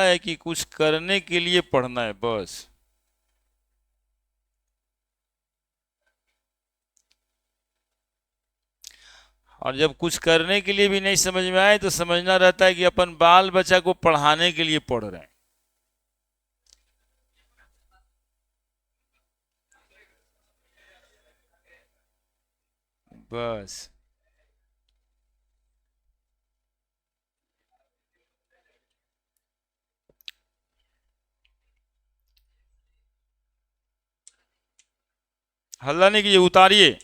है कि कुछ करने के लिए पढ़ना है बस। और जब कुछ करने के लिए भी नहीं समझ में आए तो समझना रहता है कि अपन बाल बच्चा को पढ़ाने के लिए पढ़ रहे हैं। बस। हल्ला नहीं कीजिए, उतारिए।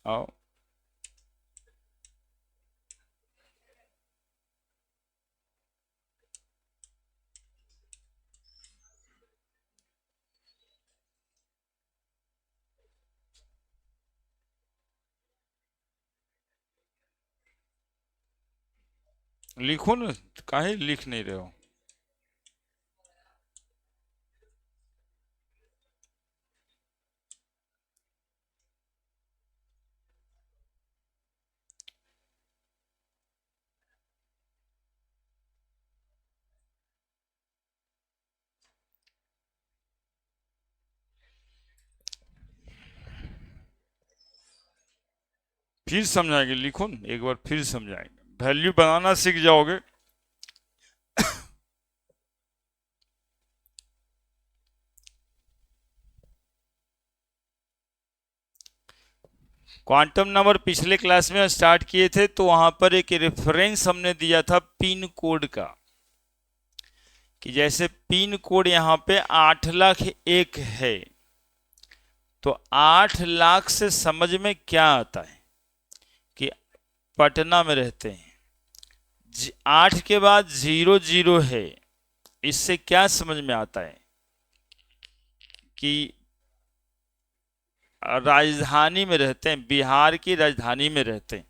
आओ। लिखो ना, काहे लिख नहीं रहे हो? फिर समझाएंगे, लिखो ना एक बार फिर समझाएंगे, वैल्यू बनाना सीख जाओगे। क्वांटम नंबर पिछले क्लास में स्टार्ट किए थे तो वहां पर एक रेफरेंस हमने दिया था पिन कोड का, कि जैसे पिन कोड यहाँ पे 8,01,000 है, तो 8,00,000 से समझ में क्या आता है कि पटना में रहते हैं। 8 के बाद 00 है, इससे क्या समझ में आता है कि राजधानी में रहते हैं, बिहार की राजधानी में रहते हैं।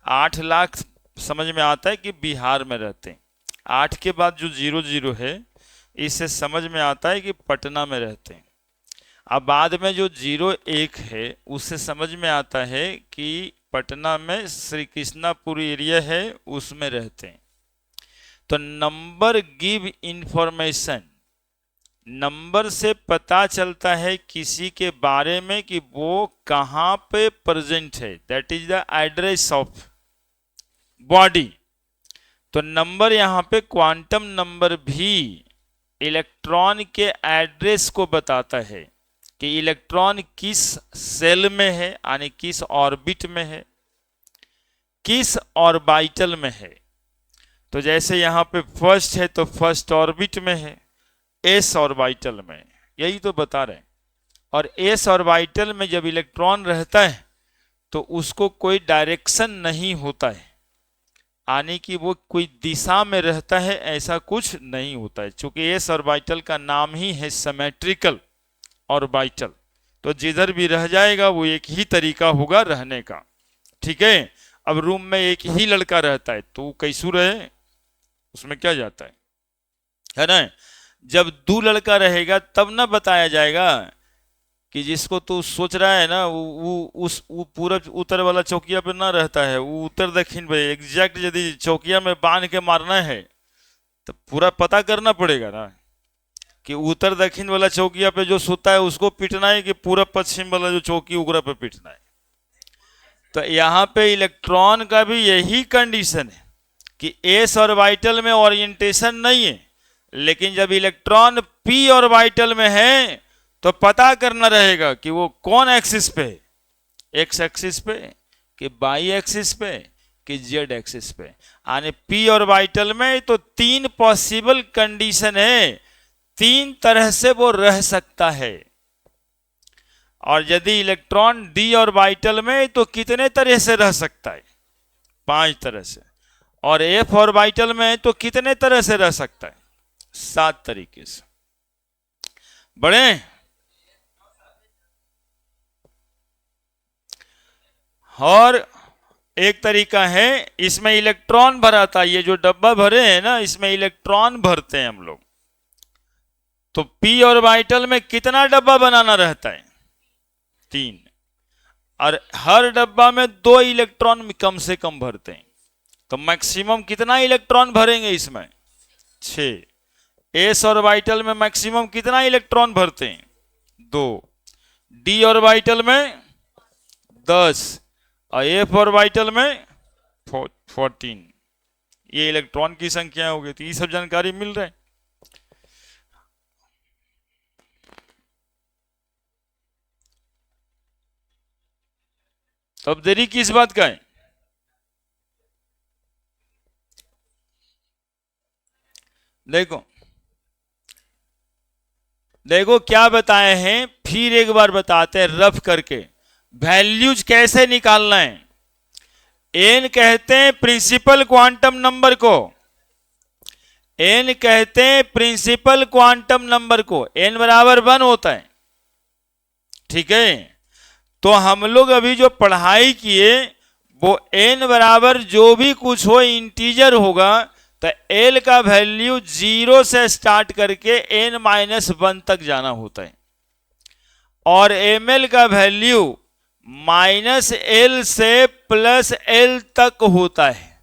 8,00,000 समझ में आता है कि बिहार में रहते हैं। 8 के बाद जो 00 है, इससे समझ में आता है कि पटना में रहते हैं। अब बाद में जो 01 है, उससे समझ में आता है कि पटना में श्री कृष्णापुर एरिया है, उसमें रहते हैं। तो नंबर गिव इंफॉर्मेशन, नंबर से पता चलता है किसी के बारे में कि वो कहाँ पे प्रेजेंट है, that is the address of body. तो नंबर यहाँ पे क्वांटम नंबर भी इलेक्ट्रॉन के एड्रेस को बताता है कि इलेक्ट्रॉन किस सेल में है, यानी किस ऑर्बिट में है, किस ऑर्बिटल में है। तो जैसे यहाँ पे फर्स्ट है तो फर्स्ट ऑर्बिट में है, एस ऑर्बिटल में, यही तो बता रहे हैं। और एस ऑर्बिटल में जब इलेक्ट्रॉन रहता है तो उसको कोई डायरेक्शन नहीं होता है, यानी कि वो कोई दिशा में रहता है ऐसा कुछ नहीं होता है, क्योंकि एस ऑर्बिटल का नाम ही है सिमेट्रिकल ऑर्बिटल। तो जिधर भी रह जाएगा वो एक ही तरीका होगा रहने का। ठीक है। अब रूम में एक ही लड़का रहता है तो कैसू रहे, उसमें क्या जाता है ना। जब दो लड़का रहेगा तब ना बताया जाएगा कि जिसको तू सोच रहा है ना वो पूरब उत्तर वाला चौकिया पे ना रहता है, वो उत्तर दक्षिण पे एग्जैक्ट यदि चौकिया में बांध के मारना है तो पूरा पता करना पड़ेगा ना कि उत्तर दक्षिण वाला चौकिया पे जो सोता है उसको पीटना है कि पूरब पश्चिम वाला जो चौकी उगरा पे पीटना है। तो यहाँ पे इलेक्ट्रॉन का भी यही कंडीशन है कि एस ऑर्बिटल में ओरिएंटेशन नहीं है, लेकिन जब इलेक्ट्रॉन पी ऑर्बिटल में है तो पता करना रहेगा कि वो कौन एक्सिस पे है, एक्स एक्सिस पे कि वाई एक्सिस पे कि जेड एक्सिस पे। यानी पी ऑर्बिटल में तो 3 पॉसिबल कंडीशन है, 3 तरह से वो रह सकता है। और यदि इलेक्ट्रॉन डी ऑर्बिटल में तो कितने तरह से रह सकता है, 5 तरह से। और एफ ऑर्बिटल में तो कितने तरह से रह सकता है, 7 तरीके से। बड़े और एक तरीका है, इसमें इलेक्ट्रॉन भरा था, ये जो डब्बा भरे हैं ना इसमें इलेक्ट्रॉन भरते हैं हम लोग। तो पी ऑर्बिटल में कितना डब्बा बनाना रहता है, 3। और हर डब्बा में 2 इलेक्ट्रॉन कम से कम भरते हैं, तो मैक्सिमम कितना इलेक्ट्रॉन भरेंगे इसमें? 6। एस ऑर्बिटल में मैक्सिमम कितना इलेक्ट्रॉन भरते हैं? 2। डी ऑर्बिटल में 10 और एफ ऑर्बिटल में 14। ये इलेक्ट्रॉन की संख्या हो गई। तो ये सब जानकारी मिल रहा है। तो अब देरी किस बात का है? देखो देखो क्या बताए हैं, फिर एक बार बताते हैं रफ करके। वैल्यूज कैसे निकालना है? एन कहते हैं प्रिंसिपल क्वांटम नंबर को, एन कहते हैं प्रिंसिपल क्वांटम नंबर को। एन बराबर 1 होता है, ठीक है। तो हम लोग अभी जो पढ़ाई किए वो एन बराबर जो भी कुछ हो इंटीजर होगा, तो एल का वैल्यू 0 से स्टार्ट करके n-1 तक जाना होता है, और एम एल का वैल्यू -L से +L तक होता है।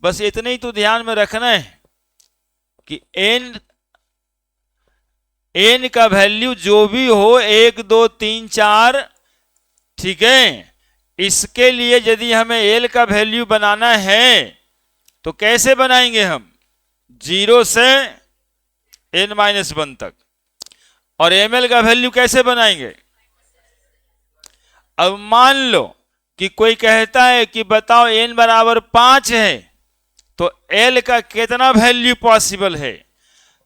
बस इतने ही तो ध्यान में रखना है कि n का वैल्यू जो भी हो 1 2 3 4, ठीक है। इसके लिए यदि हमें L का वैल्यू बनाना है तो कैसे बनाएंगे हम? 0 से n-1 तक। और ml का वैल्यू कैसे बनाएंगे? अब मान लो कि कोई कहता है कि बताओ n बराबर 5 है, तो L का कितना वैल्यू पॉसिबल है?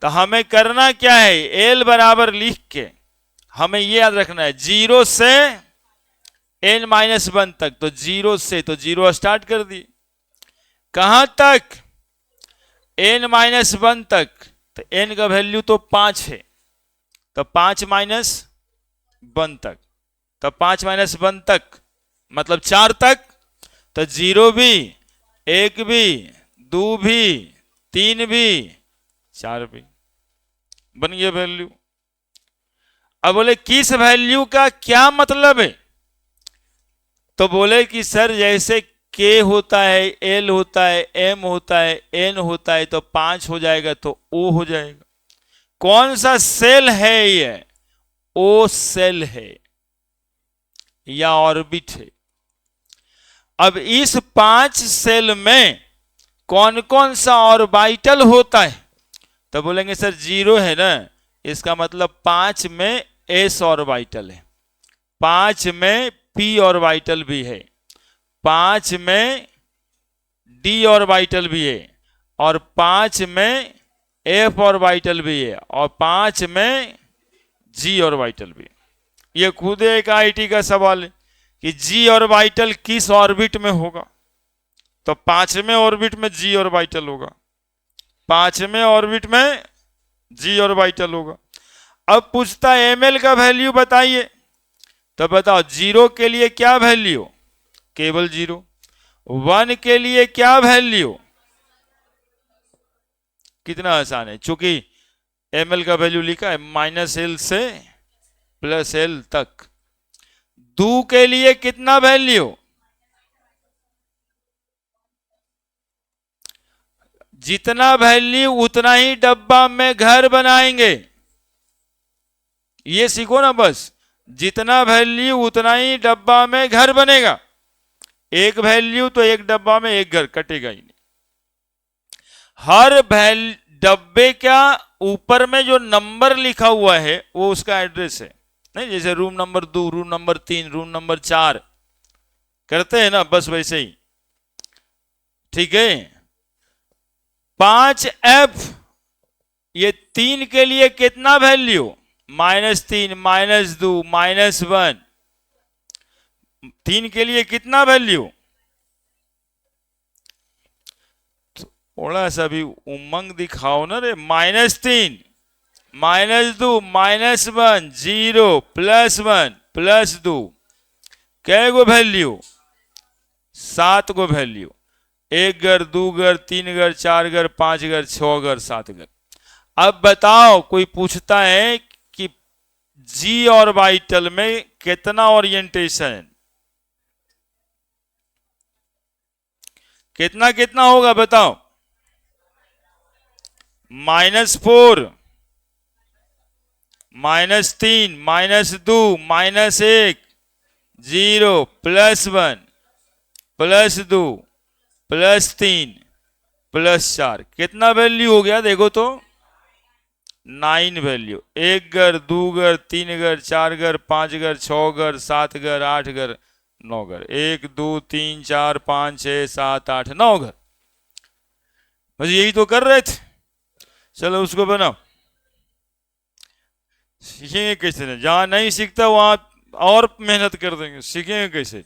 तो हमें करना क्या है, L बराबर लिख के हमें ये याद रखना है 0 से n-1 तक। तो 0 से, तो 0 स्टार्ट कर दी, कहां तक? n-1 तक। तो n का वैल्यू तो 5 है, तो 5-1 तक। तो 5-1 तक मतलब 4 तक। तो 0 भी, 1 भी, 2 भी, 3 भी, 4 भी, बन गया वैल्यू। अब बोले किस वैल्यू का क्या मतलब है? तो बोले कि सर जैसे K होता है, L होता है, M होता है, N होता है, तो 5 हो जाएगा तो O हो जाएगा। कौन सा सेल है ये? O सेल है या ऑर्बिट है। अब इस 5 सेल में कौन कौन सा ऑर्बिटल होता है? तो बोलेंगे सर 0 है ना, इसका मतलब 5 में s ऑर्बिटल है, 5 में p ऑर्बिटल भी है, 5 में d ऑर्बिटल भी है, और 5 में f ऑर्बिटल भी है, और 5 में g ऑर्बिटल भी है। ये खुद एक आईटी का सवाल है कि g ऑर्बिटल किस ऑर्बिट में होगा? तो 5वें ऑर्बिट में g ऑर्बिटल होगा, 5वें ऑर्बिट में g ऑर्बिटल होगा। अब पूछता है ml का वैल्यू बताइए। तो बताओ 0 के लिए क्या वैल्यू? केवल 0। 1 के लिए क्या वैल्यू? कितना आसान है, चूंकि ml का वैल्यू लिखा है -L से +L तक। 2 के लिए कितना वैल्यू? जितना वैल्यू उतना ही डब्बा में घर बनाएंगे। ये सीखो ना, बस जितना वैल्यू उतना ही डब्बा में घर बनेगा। एक वैल्यू तो एक डब्बा में एक घर कटेगा ही नहीं। हर डब्बे का ऊपर में जो नंबर लिखा हुआ है वो उसका एड्रेस है, नहीं जैसे room number 2, room number 3, room number 4 करते हैं ना, बस वैसे ही, ठीक है। 5F, ये 3 के लिए कितना वैल्यू? -3, -2, -1। 3 के लिए कितना वैल्यू? थोड़ा सा भी उमंग दिखाओ ना रे। -3, -2, -1, 0, +1, +2, कै गो वैल्यू? 7 गो वैल्यू। 1 घर, 2 घर, 3 घर, 4 घर, 5 घर, 6 घर, 7 घर। अब बताओ, कोई पूछता है कि जी ऑर्बिटल में कितना ओरिएंटेशन? कितना कितना होगा बताओ? -4, -3, -2, -1, 0, +1, +2, +3, +4, कितना वैल्यू हो गया देखो तो? 9 वैल्यू। एक घर, दो घर, तीन घर, चार घर, पांच घर, छह घर, सात घर, आठ घर, नौ घर। एक, दो, तीन, चार, पांच, छह, सात, आठ, नौ घर। बस यही तो कर रहे थे। चलो उसको बनाओ। सीखेंगे कैसे? नहीं, जहां नहीं सीखता वहां और मेहनत कर देंगे, सीखेंगे कैसे?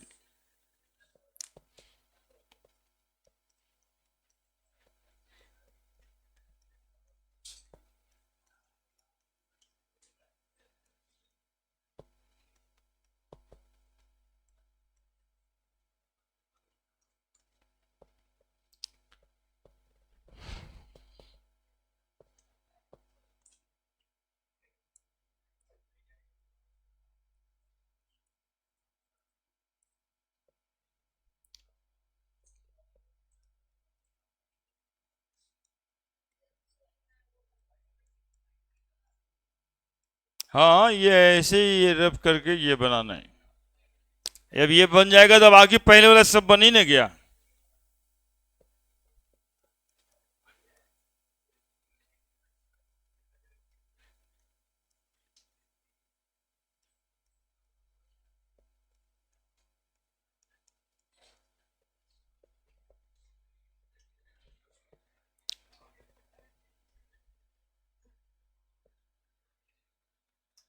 हाँ, ये ऐसे ही ये रब करके ये बनाना है। अब ये बन जाएगा तो बाकी पहले वाला सब बन ही नहीं गया।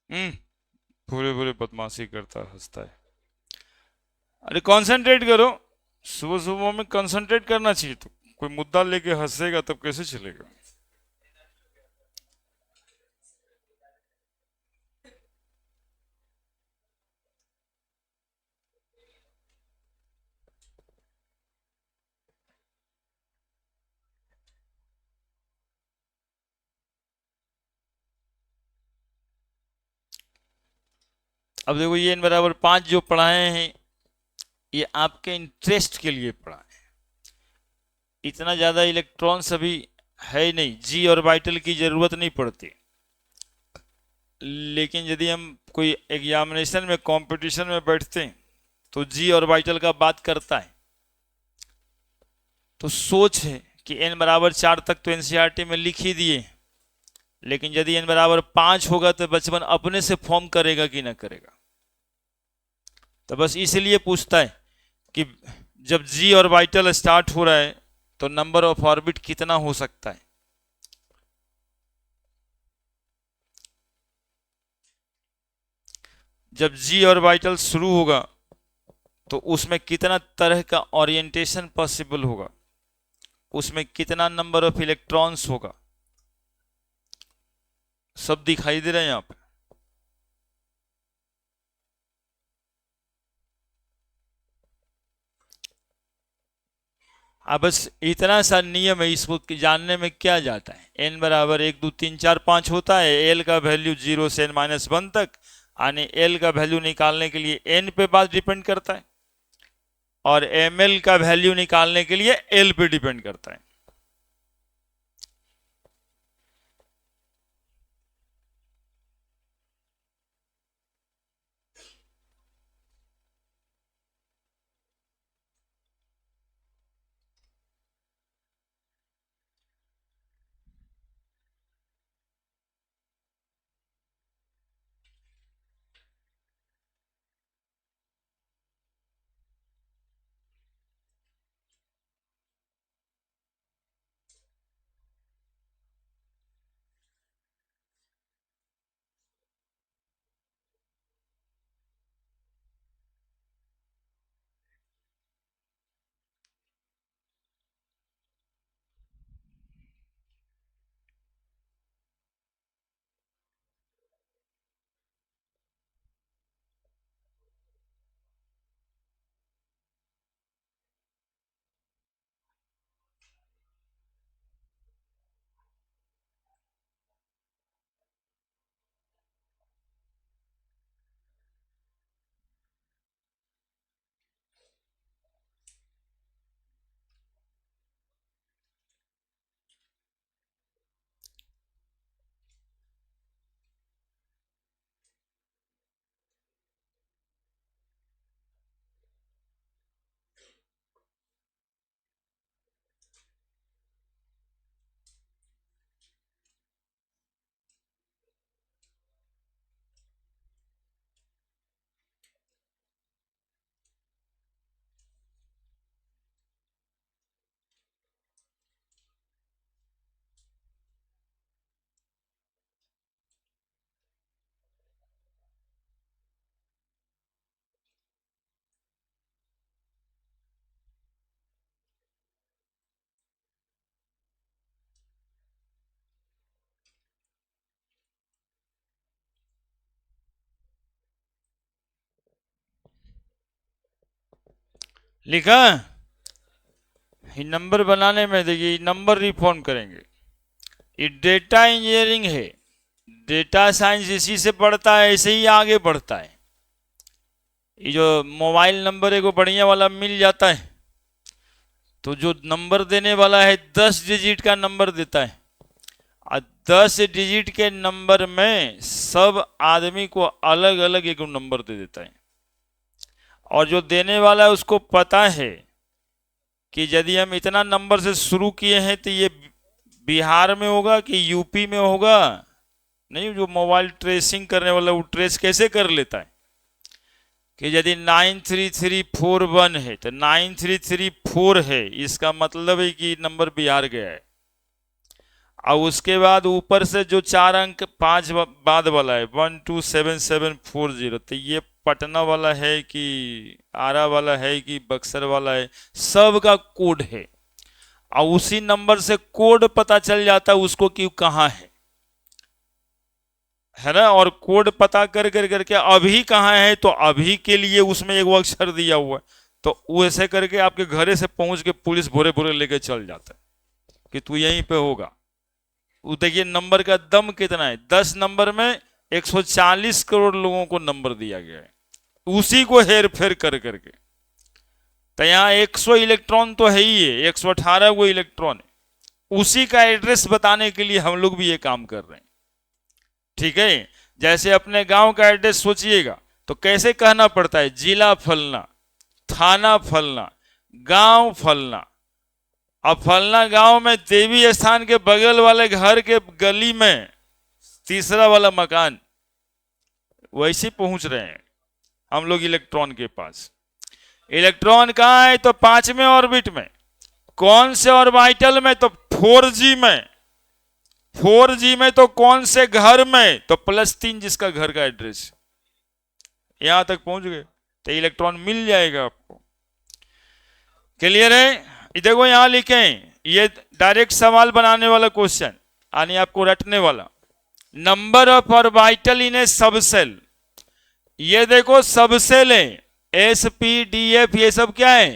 हम्म। पूरे पूरे बदमाशी करता है, हंसता है। अरे कंसंट्रेट करो। सुबह सुबह में कंसंट्रेट करना चाहिए। तो कोई मुद्दा लेके हंसेगा तब कैसे चलेगा? अब देखो ये n = 5 जो पढ़ाए हैं, ये आपके इंटरेस्ट के लिए पढ़ाए। इतना ज्यादा इलेक्ट्रॉन्स अभी है ही नहीं, जी ऑर्बिटल की जरूरत नहीं पड़ती। लेकिन यदि हम कोई एग्जामिनेशन में कंपटीशन में बैठते हैं तो जी ऑर्बिटल का बात करता है। तो सोच है कि n = 4 तक तो एनसीईआरटी में लिख ही दिए, लेकिन यदि n = 5 होगा तो बचपन अपने से फॉर्म करेगा कि ना करेगा। तो बस इसलिए पूछता है कि जब जी ऑर्बिटल स्टार्ट हो रहा है तो नंबर ऑफ ऑर्बिट कितना हो सकता है। जब जी ऑर्बिटल शुरू होगा तो उसमें कितना तरह का ओरिएंटेशन पॉसिबल होगा, उसमें कितना नंबर ऑफ इलेक्ट्रॉन्स होगा, सब दिखाई दे रहे हैं यहाँ पे। अब बस इतना सा नियम है, इसको जानने में क्या जाता है। n = 1 2 3 4 5 होता है। एल का वैल्यू 0 से n-1 तक, यानी एल का वैल्यू निकालने के लिए एन पे बात डिपेंड करता है, और एम एल का वैल्यू निकालने के लिए एल पे डिपेंड करता है। लिखा। ये नंबर बनाने में देखिए नंबर रिफॉर्म करेंगे। ये डेटा इंजीनियरिंग है, डेटा साइंस इसी से पढ़ता है, ऐसे ही आगे बढ़ता है। ये जो मोबाइल नंबर है वो बढ़िया वाला मिल जाता है तो जो नंबर देने वाला है 10 डिजिट का नंबर देता है और 10 डिजिट के नंबर में सब आदमी को अलग अलग एक नंबर दे देता है। और जो देने वाला है उसको पता है कि यदि हम इतना नंबर से शुरू किए हैं तो ये बिहार में होगा कि यूपी में होगा। नहीं, जो मोबाइल ट्रेसिंग करने वाला वो ट्रेस कैसे कर लेता है कि यदि 93341 है तो 9334 है, इसका मतलब है कि नंबर बिहार गया है। और उसके बाद ऊपर से जो 4 अंक 5 बाद वाला है 127740, तो ये पटना वाला है कि आरा वाला है कि बक्सर वाला है, सब का कोड है। और उसी नंबर से कोड पता चल जाता है उसको कि कहाँ है ना। और कोड पता कर कर करके अभी कहाँ है तो अभी के लिए उसमें एक अक्षर दिया हुआ है, तो वैसे करके आपके घरे से पहुंच के पुलिस भोरे भोरे लेके चल जाता है कि तू यहीं पे होगा। वो देखिए नंबर का दम कितना है, 10 नंबर में 140 करोड़ लोगों को नंबर दिया गया है, उसी को हेर फेर कर करके। तो यहाँ 100 इलेक्ट्रॉन तो है ही है, 118 वो इलेक्ट्रॉन है, उसी का एड्रेस बताने के लिए हम लोग भी ये काम कर रहे हैं। ठीक है, जैसे अपने गांव का एड्रेस सोचिएगा तो कैसे कहना पड़ता है, जिला फलना, थाना फलना, गांव फलना। अब फलना गांव में देवी स्थान के बगल वाले घर के गली में तीसरा वाला मकान, वैसे पहुंच रहे हैं हम लोग इलेक्ट्रॉन के पास। इलेक्ट्रॉन कहाँ है तो 5वें ऑर्बिट में। कौन से ऑर्बिटल में तो 4G में। 4G में तो कौन से घर में तो +3 जिसका घर का एड्रेस। यहां तक पहुंच गए तो इलेक्ट्रॉन मिल जाएगा आपको। क्लियर है? देखो यहां लिखे, ये डायरेक्ट सवाल बनाने वाला क्वेश्चन, यानी आपको रटने वाला। Number of orbital in A subshell. ये देखो सबसेल है, SPDF, ये सब क्या है,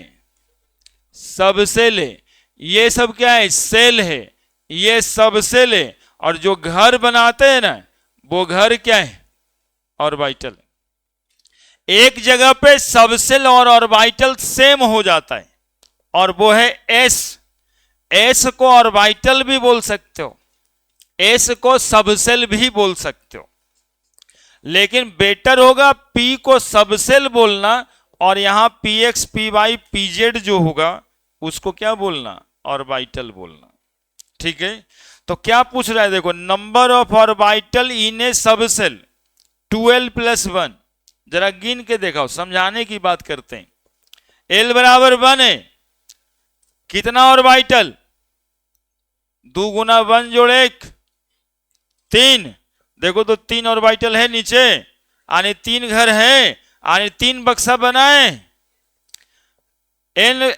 सबसेल है। ये सब क्या है, सेल है। ये सबसेल है। और जो घर बनाते हैं ना वो घर क्या है, ऑर्बिटल। एक जगह पे सबसेल और ऑर्बिटल सेम हो जाता है और वो है S। S को ऑर्बिटल भी बोल सकते हो, S को सबसेल भी बोल सकते हो, लेकिन बेटर होगा P को सबसेल बोलना और यहां PX PY PZ जो होगा उसको क्या बोलना, ऑर्बिटल बोलना। ठीक है, तो क्या पूछ रहा है देखो, number of orbital in A subshell 12 + 1। जरा गिन के देखो, समझाने की बात करते हैं। L = 1 है, कितना ऑर्बिटल, 2 × 1 + 1 3। देखो तो 3 ऑर्बिटल है नीचे, यानी 3 घर है, यानी 3 बक्सा बनाए। L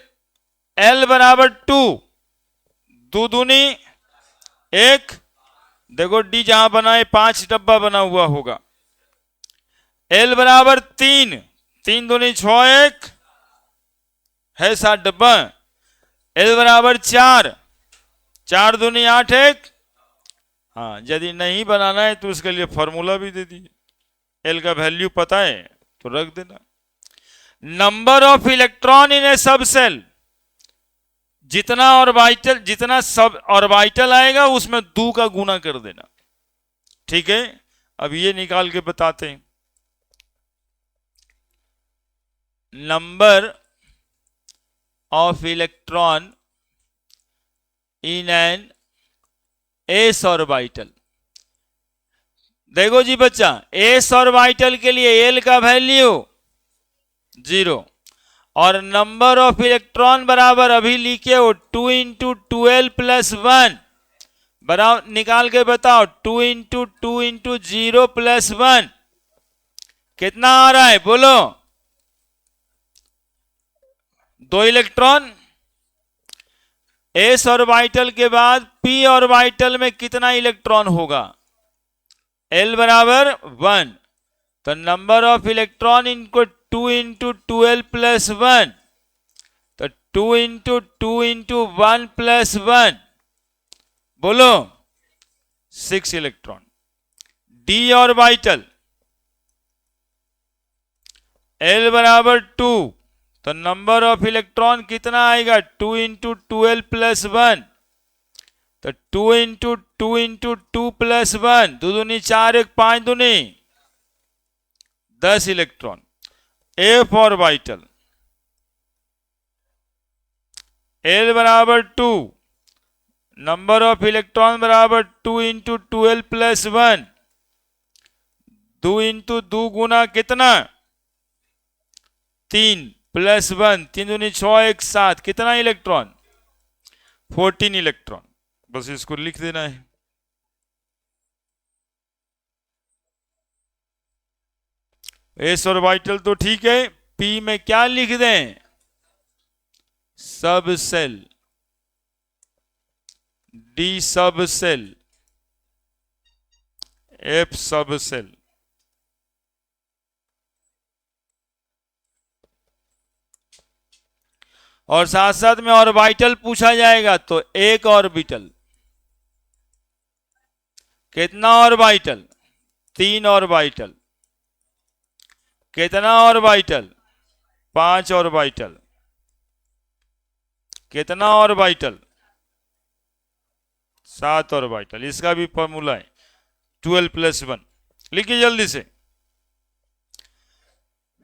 = 2, 2 दूनी 1। देखो D जहां बनाए 5 डब्बा बना हुआ होगा। L = 3, 3 दूनी 6, 1 है 7 डब्बा। L = 4, 4 दूनी 8, 1। हाँ, यदि नहीं बनाना है तो उसके लिए फॉर्मूला भी दे दिए, L का वैल्यू पता है तो रख देना। Number of electron in A subshell, जितना ऑर्बिटल, जितना सब ऑर्बिटल आएगा उसमें 2 का गुना कर देना। ठीक है, अब ये निकाल के बताते हैं। Number of electron in an S orbital. देखो जी बच्चा, S ऑर्बिटल के लिए L का वैल्यू 0 और नंबर ऑफ इलेक्ट्रॉन बराबर अभी लिखे हो 2 × 12 + 1 बराबर, निकाल के बताओ 2 × 2 × 0 + 1 कितना आ रहा है, बोलो। 2 इलेक्ट्रॉन। S ऑर्बिटल के बाद P ऑर्बिटल में कितना इलेक्ट्रॉन होगा, L = 1। तो नंबर ऑफ इलेक्ट्रॉन इनको 2 × 12 + 1 2 into 1 प्लस 1, बोलो 6 इलेक्ट्रॉन। डी ऑर्बिटल L बराबर 2, तो नंबर ऑफ इलेक्ट्रॉन कितना आएगा? 2 into 12 प्लस 1, तो 2 into 2 प्लस 1, 2 दूनी 4, 1 5 दूनी 10 इलेक्ट्रॉन। F ऑर्बिटल L बराबर 2, नंबर ऑफ इलेक्ट्रॉन बराबर 2 into 12 प्लस 1, 2 into 2 गुना कितना? 3 प्लस 1, 3 दूनी 6, 1 7, कितना इलेक्ट्रॉन? 14 इलेक्ट्रॉन। बस इसको लिख देना है। एस ऑर्बिटल तो ठीक है, पी में क्या लिख दें? सब सेल, डी सब सेल, एफ सब सेल। और साथ साथ में ऑर्बिटल पूछा जाएगा, तो एक ऑर्बिटल, कितना ऑर्बिटल? 3 ऑर्बिटल, कितना ऑर्बिटल? 5 ऑर्बिटल, कितना ऑर्बिटल? 7 ऑर्बिटल। इसका भी फॉर्मूला है 12 प्लस 1। लिखिए जल्दी से।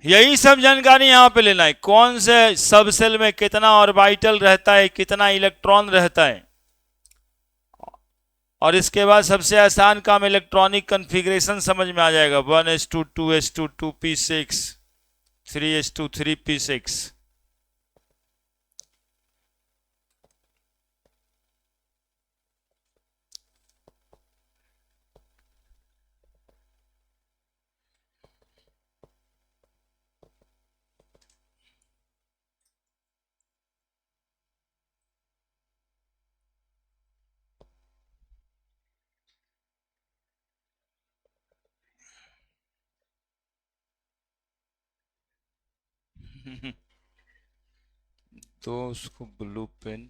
यही सब जानकारी यहां पे लेना है, कौन से सब सेल में कितना ऑर्बिटल रहता है, कितना इलेक्ट्रॉन रहता है। और इसके बाद सबसे आसान काम इलेक्ट्रॉनिक कॉन्फ़िगरेशन समझ में आ जाएगा। 1s2 2s2 2p6 3s2 3p6। तो उसको ब्लू पेन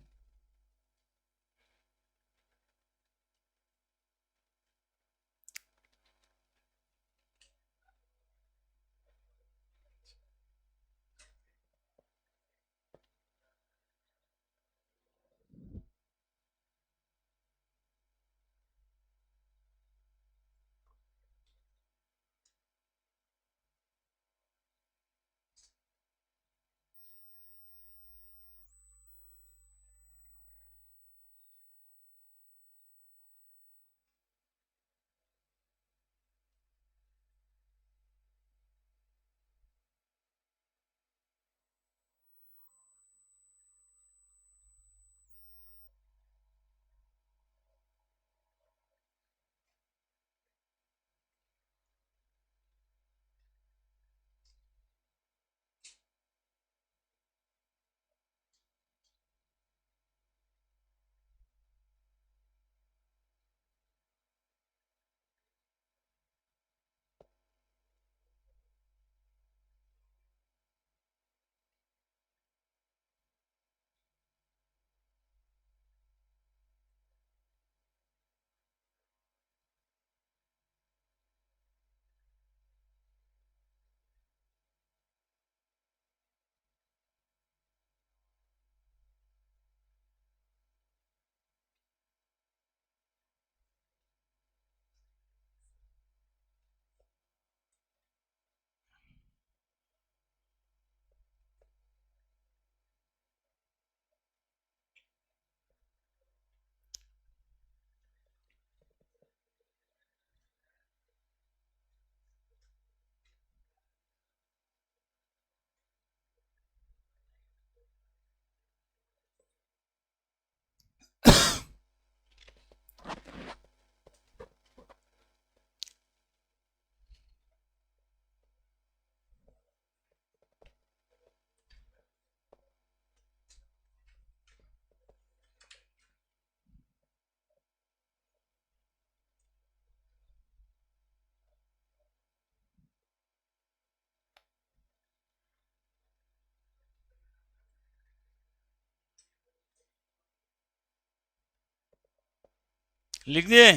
लिख दिए।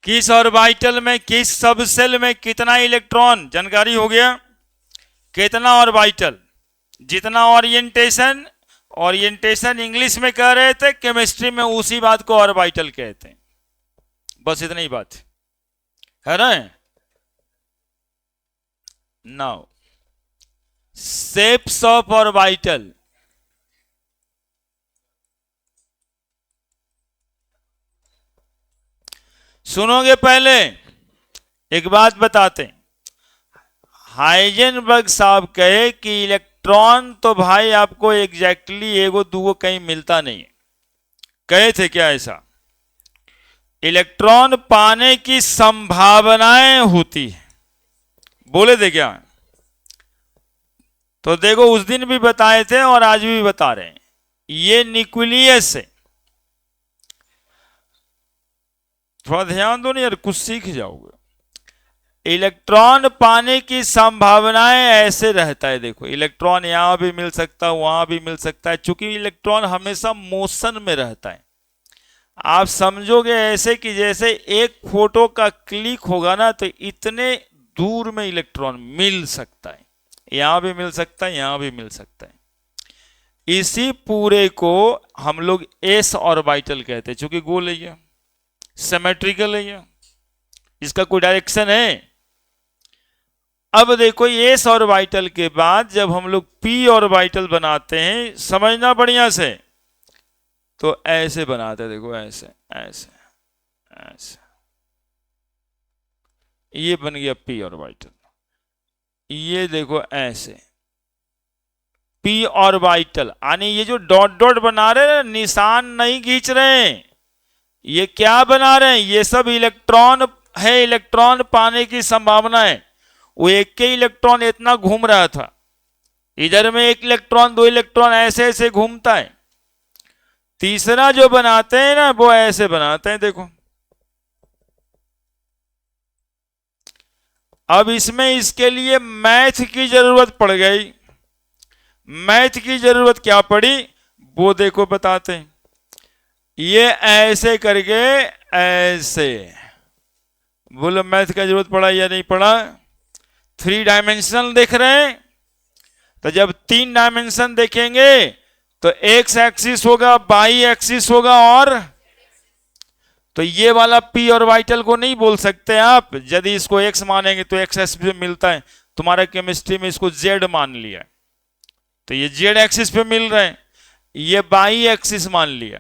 किस ऑर्बिटल में, किस सबसेल में कितना इलेक्ट्रॉन, जानकारी हो गया। कितना ऑर्बिटल, जितना ओरिएंटेशन, ओरिएंटेशन इंग्लिश में कह रहे थे, केमिस्ट्री में उसी बात को ऑर्बिटल कहते हैं। बस इतनी ही बात है ना। नाउ शेप्स ऑफ ऑर्बिटल, सुनोगे पहले एक बात बताते हैं। हाइजेनबर्ग साहब कहे कि इलेक्ट्रॉन तो भाई आपको एग्जैक्टली एगो दूगो कहीं मिलता नहीं है। कहे थे क्या ऐसा? इलेक्ट्रॉन पाने की संभावनाएं होती है, बोले थे क्या? तो देखो उस दिन भी बताए थे और आज भी बता रहे हैं, ये न्यूक्लियस है। थोड़ा ध्यान दो ना यार, कुछ सीख जाओगे। इलेक्ट्रॉन पाने की संभावनाएं ऐसे रहता है, देखो इलेक्ट्रॉन यहां भी मिल सकता है, वहां भी मिल सकता है, चूंकि इलेक्ट्रॉन हमेशा मोशन में रहता है। आप समझोगे ऐसे कि जैसे एक फोटो का क्लिक होगा ना तो इतने दूर में इलेक्ट्रॉन मिल सकता है, यहां भी मिल सकता है, यहां भी मिल सकता है। इसी पूरे को हम लोग एस ऑर्बिटल कहते हैं, चूंकि गोल है ये, सिमेट्रिकल है ये, इसका कोई डायरेक्शन है। अब देखो एस ऑर्बिटल के बाद जब हम लोग पी ऑर्बिटल बनाते हैं, समझना बढ़िया से, तो ऐसे बनाते हैं, देखो ऐसे ऐसे ऐसे, ये बन गया पी ऑर्बिटल। ये देखो ऐसे पी ऑर्बिटल, यानी ये जो डॉट डॉट बना रहे हैं, निशान नहीं खींच रहे हैं, ये क्या बना रहे हैं, ये सब इलेक्ट्रॉन है, इलेक्ट्रॉन पाने की संभावना है। वो एक के इलेक्ट्रॉन इतना घूम रहा था, इधर में एक इलेक्ट्रॉन, दो इलेक्ट्रॉन ऐसे ऐसे घूमता है। तीसरा जो बनाते हैं ना वो ऐसे बनाते हैं, देखो। अब इसमें इसके लिए मैथ की जरूरत पड़ गई। मैथ की जरूरत क्या पड़ी वो देखो बताते हैं। ये ऐसे करके ऐसे, बोलो मैथ का जरूरत पड़ा या नहीं पड़ा? 3 डायमेंशनल देख रहे हैं, तो जब 3 डायमेंशन देखेंगे तो एक्स एक्सिस होगा, वाई एक्सिस होगा, और तो ये वाला पी ऑर्बिटल को नहीं बोल सकते आप। यदि इसको एक्स मानेंगे तो एक्स एक्सिस पे मिलता है, तुम्हारा केमिस्ट्री में इसको जेड मान लिया तो ये जेड एक्सिस पे मिल रहे हैं। ये वाई एक्सिस मान लिया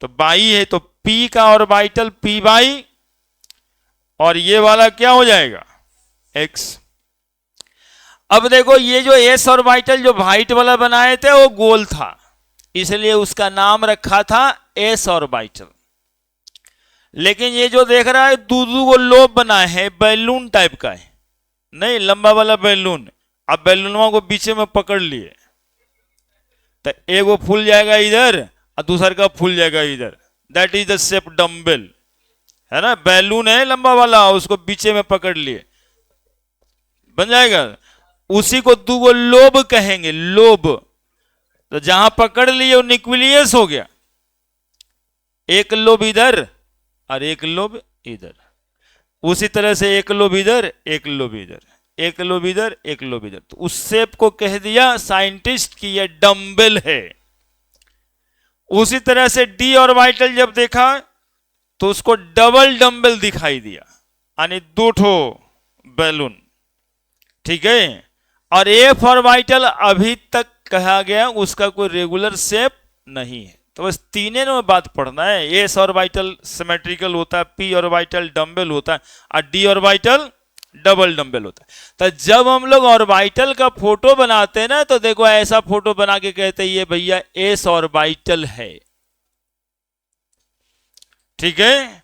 तो वाई है, तो पी का ऑर्बिटल पी वाई, और ये वाला क्या हो जाएगा, एक्स। अब देखो ये जो एस ऑर्बिटल जो व्हाइट वाला बनाए थे वो गोल था, इसलिए उसका नाम रखा था एस ऑर्बिटल। लेकिन ये जो देख रहा है दो को लोब बनाए हैं, बैलून टाइप का है, नहीं लंबा वाला बैलून। अब बैलूनों को बीच में पकड़ लिए तो एक वो फूल जाएगा इधर और दूसरा का फूल जाएगा इधर, that is the shape dumbbell, है ना। बैलून है लंबा वाला, उसको बीच में पकड़ लिए, बन जाएगा। उसी को दो लोब कहेंगे, लोब। तो जहां पकड़ लिए वो न्यूक्लियस हो गया, एक लोब इधर और एक लोब इधर। उसी तरह से एक लोब इधर, एक लोब इधर, एक लोब इधर, एक लोब इधर। तो उस शेप को कह दिया साइंटिस्ट कि यह डम्बेल है। उसी तरह से डी ऑर्बिटल जब देखा तो उसको डबल डम्बेल दिखाई दिया, यानी 2 ठो बैलून, ठीक है। और एफ ऑर्बिटल अभी तक कहा गया उसका कोई रेगुलर शेप नहीं है। तो बस तीनों में बात पढ़ना है। एस ऑर्बिटल सिमेट्रिकल होता है, पी ऑर्बिटल डम्बेल होता है, और डी ऑर्बिटल डबल डम्बेल होता है। तो जब हम लोग ऑर्बिटल का फोटो बनाते हैं ना, तो देखो ऐसा फोटो बना के कहते हैं ये भैया एस ऑर्बिटल है, ठीक है।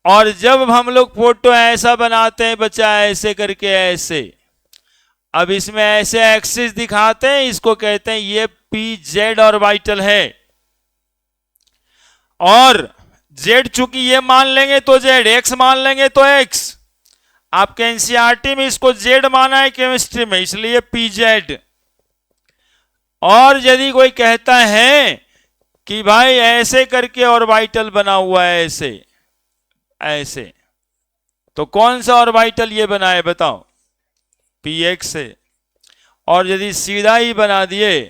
और जब हम लोग फोटो ऐसा बनाते हैं बच्चा, ऐसे करके ऐसे, अब इसमें ऐसे एक्सिस दिखाते हैं, इसको कहते हैं ये पी जेड ऑर्बिटल है। और जेड चूंकि ये मान लेंगे तो जेड, एक्स मान लेंगे तो एक्स। आपके एनसीईआरटी में इसको जेड माना है केमिस्ट्री में, इसलिए पी जेड। और यदि कोई कहता है कि भाई ऐसे करके ऑर्बिटल बना हुआ है, ऐसे ऐसे, तो कौन सा ऑर्बिटल ये बना है बताओ? px से। और यदि सीधा ही बना दिए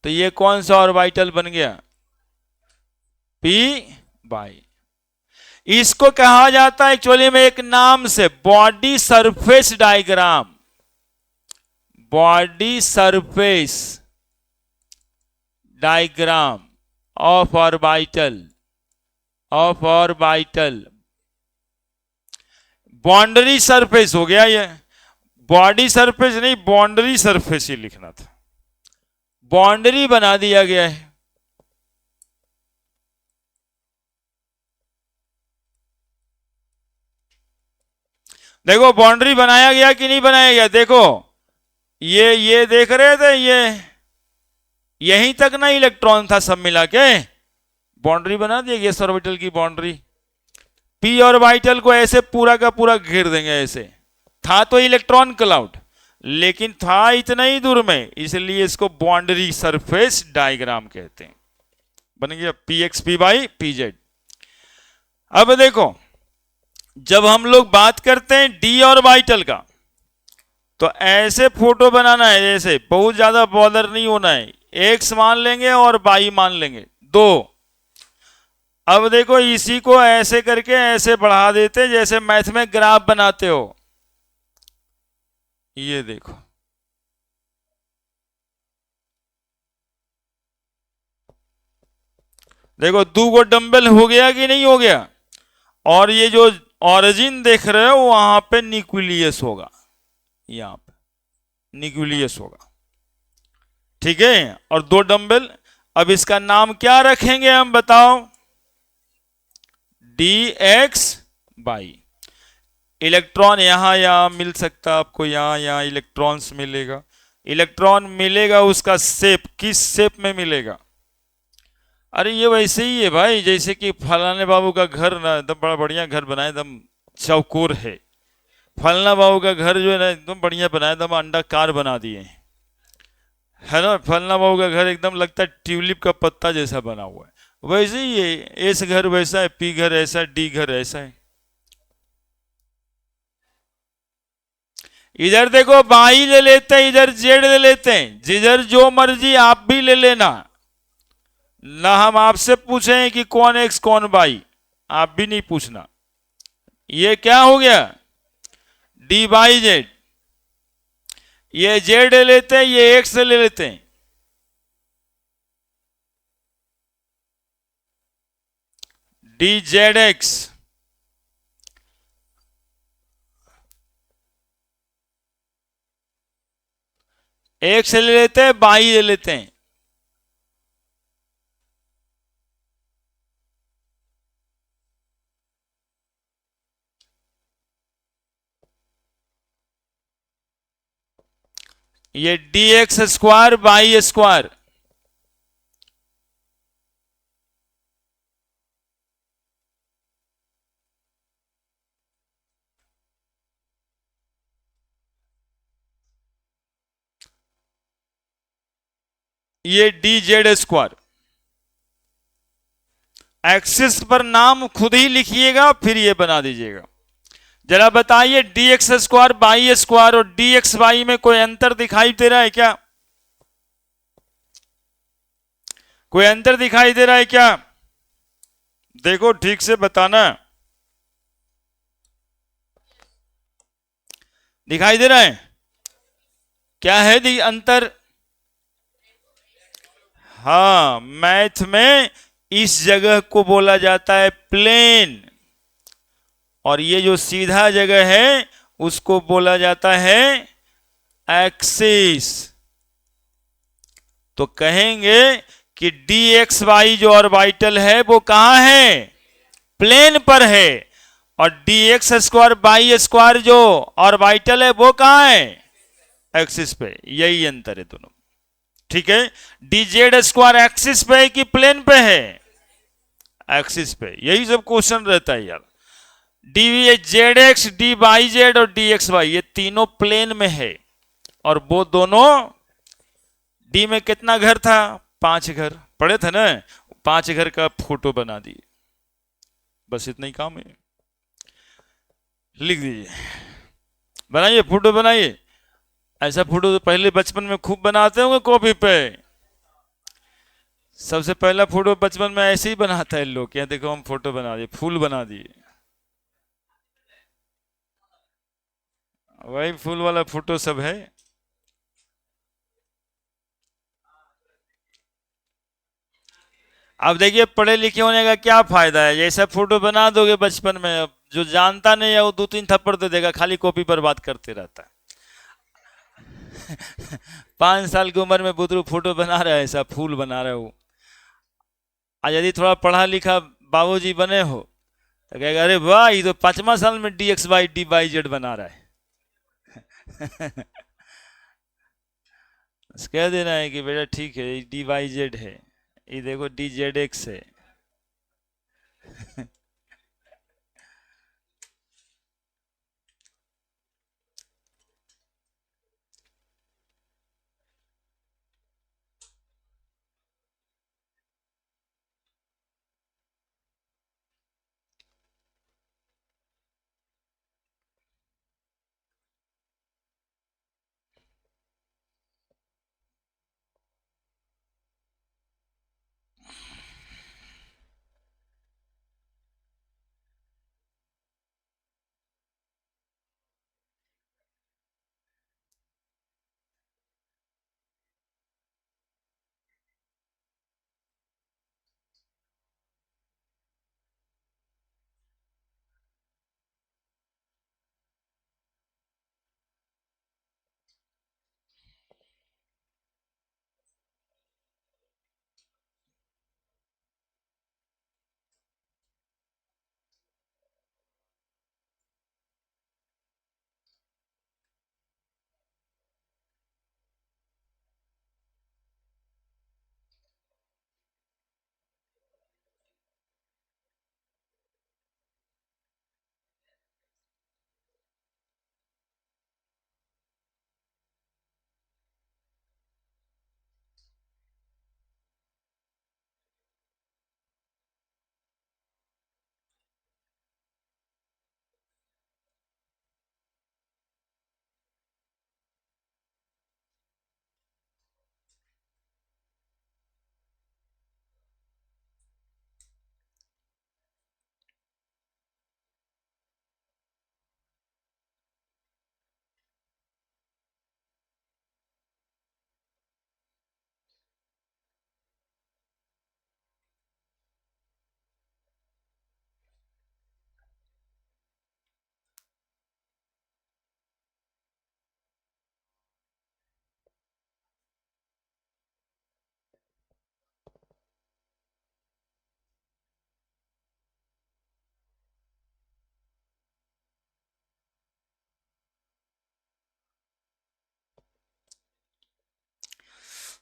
तो ये कौन सा ऑर्बिटल बन गया? p by. इसको कहा जाता है एक्चुअली में एक नाम से body surface diagram, body surface diagram of orbital, of orbital. Boundary surface हो गया ये, बॉडी सरफेस नहीं, बाउंड्री सरफेस ही लिखना था, बाउंड्री बना दिया गया है। देखो बाउंड्री बनाया गया कि नहीं बनाया गया? देखो ये देख रहे थे, ये यहीं तक ना इलेक्ट्रॉन था, सब मिला के बाउंड्री बना दिया गया ऑर्बिटल की बाउंड्री। पी ऑर्बिटल को ऐसे पूरा का पूरा घेर देंगे ऐसे। था तो इलेक्ट्रॉन क्लाउड, लेकिन था इतना ही दूर में, इसलिए इसको बाउंड्री सरफेस डायग्राम कहते हैं। बन गया P x P by P Z. अब देखो जब हम लोग बात करते हैं डी ऑर्बिटल का, तो ऐसे फोटो बनाना है, जैसे बहुत ज्यादा बॉदर नहीं होना है, एक्स मान लेंगे और वाई मान लेंगे दो। अब देखो इसी को ऐसे करके ऐसे बढ़ा देते जैसे मैथ में ग्राफ बनाते हो। ये देखो देखो दो गो डंबल हो गया कि नहीं हो गया? और ये जो ऑरिजिन देख रहे हो वहां पे न्यूक्लियस होगा, यहां पे न्यूक्लियस होगा, ठीक है। और दो डंबल, अब इसका नाम क्या रखेंगे हम बताओ? D X by. इलेक्ट्रॉन यहां मिल सकता है आपको, यहां इलेक्ट्रॉन्स मिलेगा। इलेक्ट्रॉन मिलेगा, उसका शेप किस शेप में मिलेगा? अरे ये वैसे ही है भाई, जैसे कि फलाने बाबू का घर ना एकदम बड़ा बढ़िया घर बनाए, एकदम चौकोर है। फलाना बाबू का घर जो है ना एकदम बढ़िया बनाया, एकदम अंडाकार बना दिए है ना। फलाना बाबू का घर एकदम लगता है ट्यूलिप का पत्ता जैसा बना हुआ है। वैसे ही है, एस घर वैसा है, पी घर ऐसा है, डी घर ऐसा है। इधर देखो बाई ले लेते हैं, इधर जेड ले लेते हैं, जिधर जो मर्जी आप भी ले लेना ना। हम आपसे पूछें कि कौन एक्स कौन बाई, आप भी नहीं पूछना। ये क्या हो गया? D by Z. ये जेड ले लेते हैं, ये एक्स ले लेते हैं, डी जेड एक्स। एक्स ले लेते हैं, बाई ले लेते हैं। ये D X square by square. ये डी जेड स्क्वायर। एक्सिस पर नाम खुद ही लिखिएगा, फिर ये बना दीजिएगा। जरा बताइए D X square by square और डी एक्स बाई में कोई अंतर दिखाई दे रहा है क्या? कोई अंतर दिखाई दे रहा है क्या? देखो ठीक से बताना। दिखाई दे रहा है? क्या है दी अंतर? हाँ, मैथ में इस जगह को बोला जाता है प्लेन, और ये जो सीधा जगह है उसको बोला जाता है एक्सिस। तो कहेंगे कि डी एक्स वाई जो ऑर्बिटल है वो कहां है? प्लेन पर है। और D X square by square जो ऑर्बिटल है वो कहां है? एक्सिस पे। यही अंतर है दोनों, ठीक है। डी जेड स्क्वायर एक्सिस पे है कि प्लेन पे है? एक्सिस पे। यही सब क्वेश्चन रहता है यार। D Z X, D Y Z और डी एक्स वाई, ये तीनों प्लेन में है। और वो दोनों, डी में कितना घर था? 5 घर पड़े थे ना, 5 घर का फोटो बना दिए, बस इतना ही काम है। लिख दीजिए, बनाइए फोटो बनाइए। ऐसा फोटो तो पहले बचपन में खूब बनाते होंगे कॉपी पे। सबसे पहला फोटो बचपन में ऐसे ही बनाता है लोग, क्या देखो हम फोटो बना दिए, फूल बना दिए, वही फूल वाला फोटो सब है। अब देखिए पढ़े लिखे होने का क्या फायदा है, जैसा फोटो बना दोगे बचपन में, अब जो जानता नहीं है वो 2-3 थप्पड़ दे देगा, खाली कॉपी पर बात करते रहता है। 5 साल की उम्र में बुतरू फोटो बना रहा है, ऐसा फूल बना रहा है वो। आज यदि थोड़ा पढ़ा लिखा बाबूजी बने हो तो कहेगा अरे वाह ये तो 5वां साल में DXY DYZ बना रहा है। बस कह देना है कि बेटा ठीक है, DYZ है, ये देखो DZX है।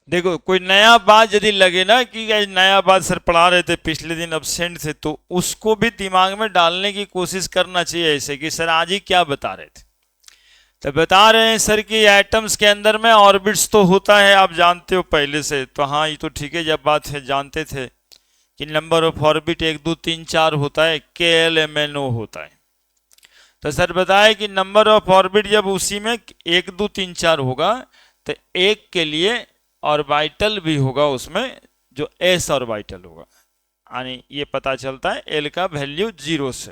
देखो कोई नया बात यदि लगे ना कि ये नया बात सर पढ़ा रहे थे पिछले दिन अब्सेंट थे, तो उसको भी दिमाग में डालने की कोशिश करना चाहिए, ऐसे कि सर आज ही क्या बता रहे थे। तो बता रहे हैं सर कि एटम्स के अंदर में ऑर्बिट्स तो होता है, आप जानते हो पहले से, तो हाँ ये तो ठीक है, जब बात है जानते थे कि नंबर ऑफ ऑर्बिट 1 2 3 4 होता है, KLMNO होता है। तो सर बताए कि नंबर ऑफ ऑर्बिट जब उसी में 1 2 3 4 होगा, तो एक के लिए ऑर्बिटल भी होगा उसमें, जो एस ऑर्बिटल होगा, यानी ये पता चलता है एल का वैल्यू 0 से,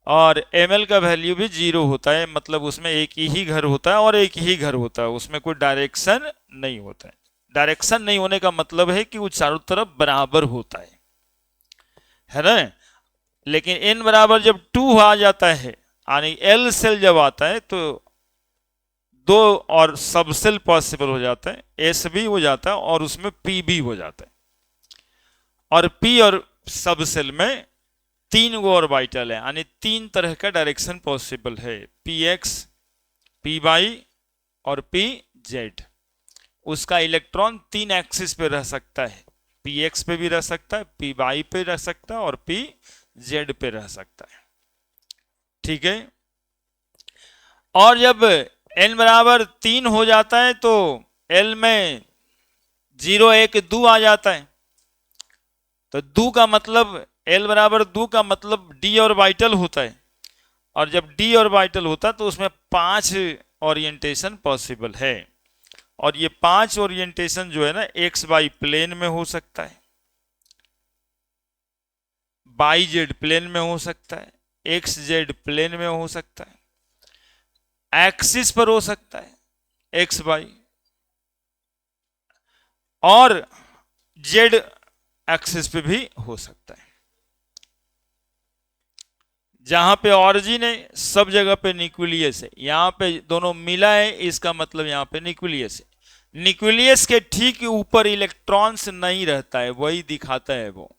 और ml का वैल्यू भी 0 होता है, मतलब उसमें एक ही घर होता है और एक ही घर होता है, उसमें कोई डायरेक्शन नहीं होता है। डायरेक्शन नहीं होने का मतलब है कि वो चारों तरफ बराबर होता है ना। लेकिन n बराबर जब 2 आ जाता है, यानी L सेल जब आता है, तो 2 और सब सेल पॉसिबल हो जाता है, S भी हो जाता है और उसमें P भी हो जाता है, और P और सब सेल में 3 गो ऑर्बिटल है, यानी 3 तरह का डायरेक्शन पॉसिबल है, PX PY और PZ। उसका इलेक्ट्रॉन 3 एक्सिस पे रह सकता है, PX पे भी रह सकता है, PY पे रह सकता है और PZ पे रह सकता है, ठीक है। और जब n बराबर 3 हो जाता है तो L में 0 1 2 आ जाता है। तो दो का मतलब L बराबर 2 का मतलब डी ऑर्बिटल होता है, और जब डी ऑर्बिटल होता है तो उसमें 5 ओरिएंटेशन पॉसिबल है, और ये 5 ओरिएंटेशन जो है ना एक्स वाई प्लेन में हो सकता है, वाई जेड प्लेन में हो सकता है, एक्स जेड प्लेन में हो सकता है, एक्सिस पर हो सकता है एक्स वाई, और जेड एक्सिस पे भी हो सकता है। जहां पे ऑरिजिन है सब जगह पे न्यूक्लियस है, यहां पे दोनों मिला है, इसका मतलब यहां पे न्यूक्लियस है। न्यूक्लियस के ठीक ऊपर इलेक्ट्रॉन्स नहीं रहता है, वही दिखाता है वो।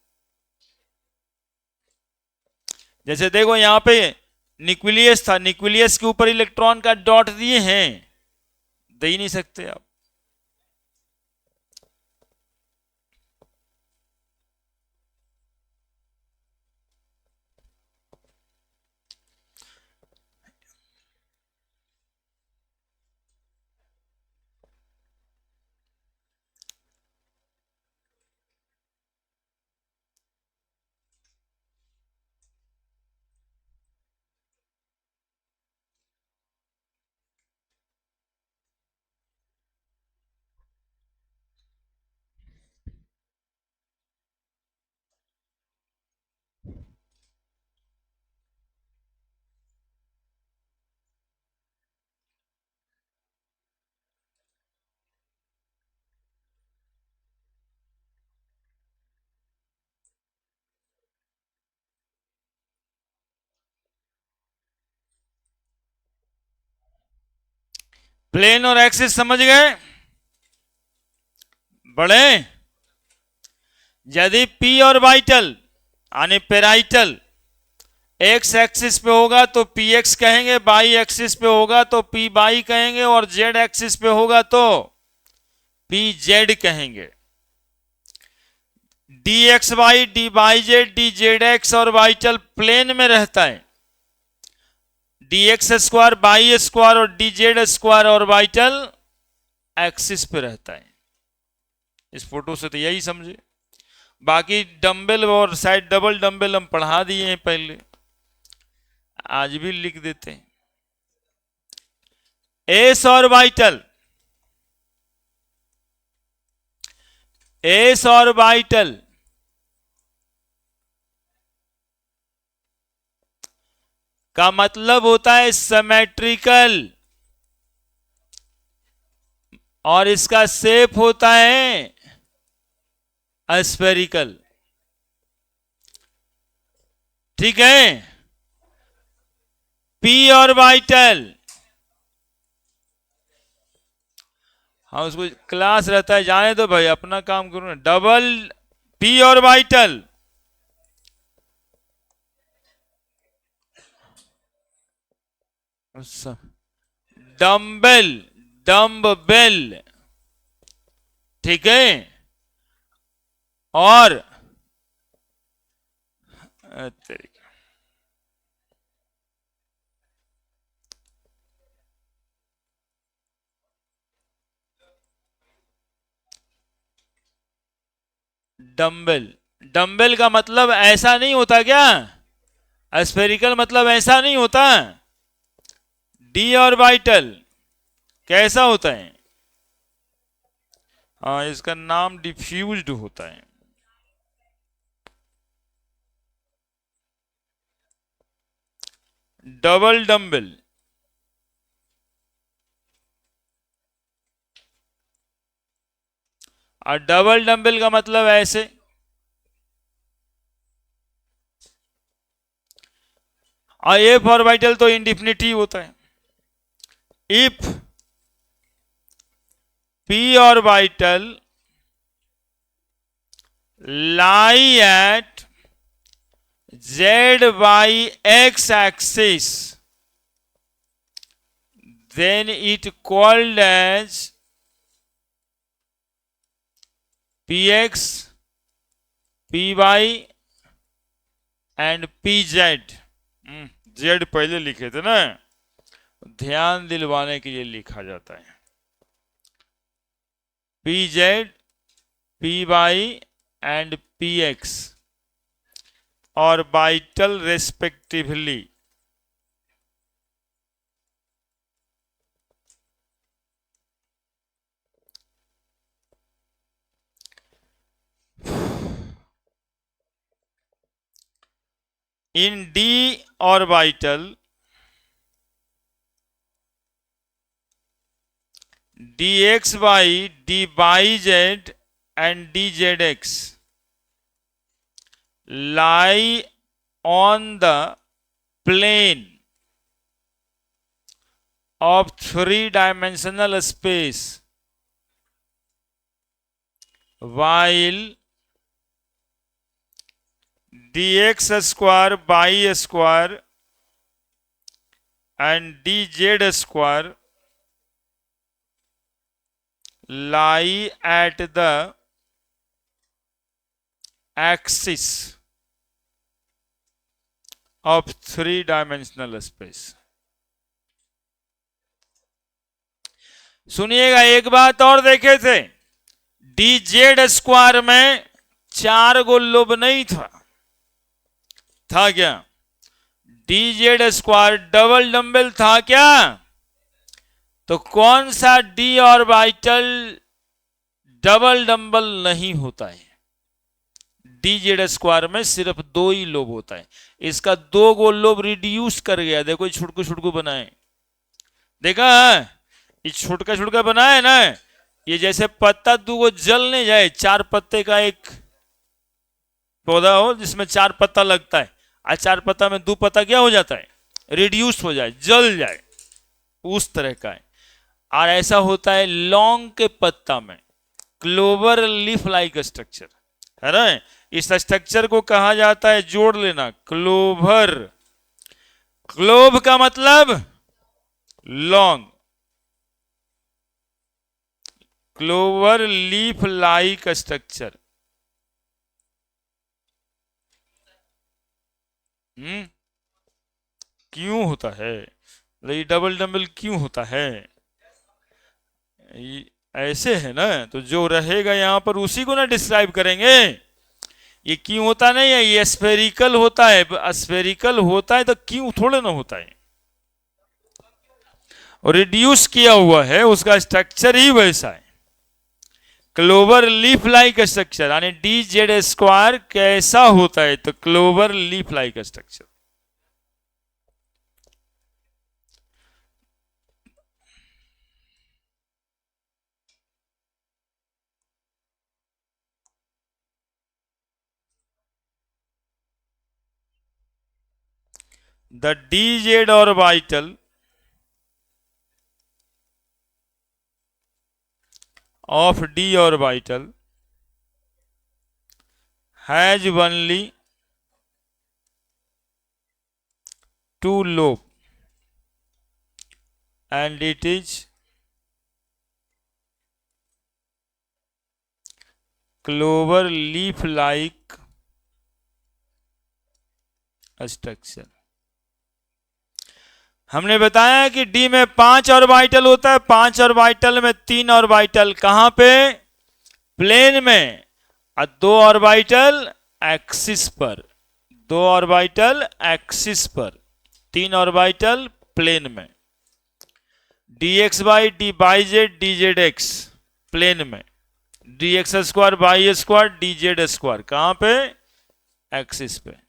जैसे देखो यहां पे न्यूक्लियस था, न्यूक्लियस के ऊपर इलेक्ट्रॉन का डॉट दिए हैं, दे ही नहीं सकते आप। प्लेन और एक्सिस समझ गए बड़े। यदि पी ऑर्बिटल यानी पेराइटल एक्स एक्सिस पे होगा तो पी एक्स कहेंगे, वाई एक्सिस पे होगा तो पी वाई कहेंगे, और जेड एक्सिस पे होगा तो पी जेड कहेंगे। D X Y, D Y Z, D Z X orbital plane में रहता है, D X square Y square और D Z square orbital axis पे रहता है। इस फोटो से तो यही समझे। बाकी डंबल और साइड डबल डंबल हम पढ़ा दिए हैं पहले, आज भी लिख देते हैं। एस ऑर्बिटल, एस ऑर्बिटल का मतलब होता है सिमेट्रिकल, और इसका शेप होता है स्फेरिकल। ठीक है। पी ऑर्बिटल, हाँ उसको क्लास रहता है, जाने दो भाई, अपना काम करो ना। Double P orbital dumbbell, dumbbell, ठीक है। और डम्बल, डम्बल का मतलब ऐसा नहीं होता क्या? स्फेरिकल मतलब ऐसा नहीं होता। डी ऑर्बिटल कैसा होता है? हाँ, इसका नाम डिफ्यूज्ड होता है। डबल डम्बल, और डबल डम्बल का मतलब ऐसे, और एफ ऑर्बिटल तो इंडिफिनिटी होता है। If P orbital lie at z y x axis, then it called as px, py and pz। z पहले लिखे थे ना, ध्यान दिलवाने के लिए लिखा जाता है। pz P Y and P X orbital respectively. In D orbital dxy, dyz and dzx lie on the plane of three-dimensional space, while dx square, y square and dz square lie at the axis of three-dimensional space। सुनिएगा, एक बात और देखे थे, D Z square में 4 गो lobe नहीं था क्या? D Z square double dumbbell था क्या? तो कौन सा डी ऑर्बिटल डबल डंबल नहीं होता है? डी जेड स्क्वायर में सिर्फ 2 ही लोब होता है। इसका 2 गो लोब रिड्यूस कर गया। देखो छुटकू छुटकू बनाए, देखा है? ये छुटका छुटका बनाए ना, ये जैसे पत्ता 2 गो जल नहीं जाए, 4 पत्ते का एक पौधा हो जिसमें 4 पत्ता लगता है, और 4 पत्ता में 2 पत्ता क्या हो जाता है? रिड्यूस हो जाए, जल जाए, उस तरह का है। और ऐसा होता है लौंग के पत्ता में, क्लोवर लीफ लाइक स्ट्रक्चर है ना। इस स्ट्रक्चर को कहा जाता है, जोड़ लेना, क्लोवर। क्लोव का मतलब लौंग, क्लोवर लीफ लाइक स्ट्रक्चर। क्यों होता है? ये डबल डंबल क्यों होता है? ऐसे है ना, तो जो रहेगा यहां पर उसी को ना डिस्क्राइब करेंगे। ये क्यों होता नहीं है, ये स्फेरिकल होता है। स्फेरिकल होता है तो क्यों थोड़े ना होता है, और रिड्यूस किया हुआ है, उसका स्ट्रक्चर ही वैसा है, क्लोवर लीफ लाइक स्ट्रक्चर। यानी डी जेड स्क्वायर कैसा होता है? तो clover leaf like structure. The dz orbital of d orbital has only 2 lobe and it is clover leaf like structure. हमने बताया कि डी में 5 ऑर्बिटल होता है, 5 ऑर्बिटल में 3 ऑर्बिटल कहां पे? प्लेन में, और 2 ऑर्बिटल एक्सिस पर, 2 ऑर्बिटल एक्सिस पर, 3 ऑर्बिटल प्लेन में। D X by D by Z D Z X plane में, D X square by square D Z square कहां पे? एक्सिस पे।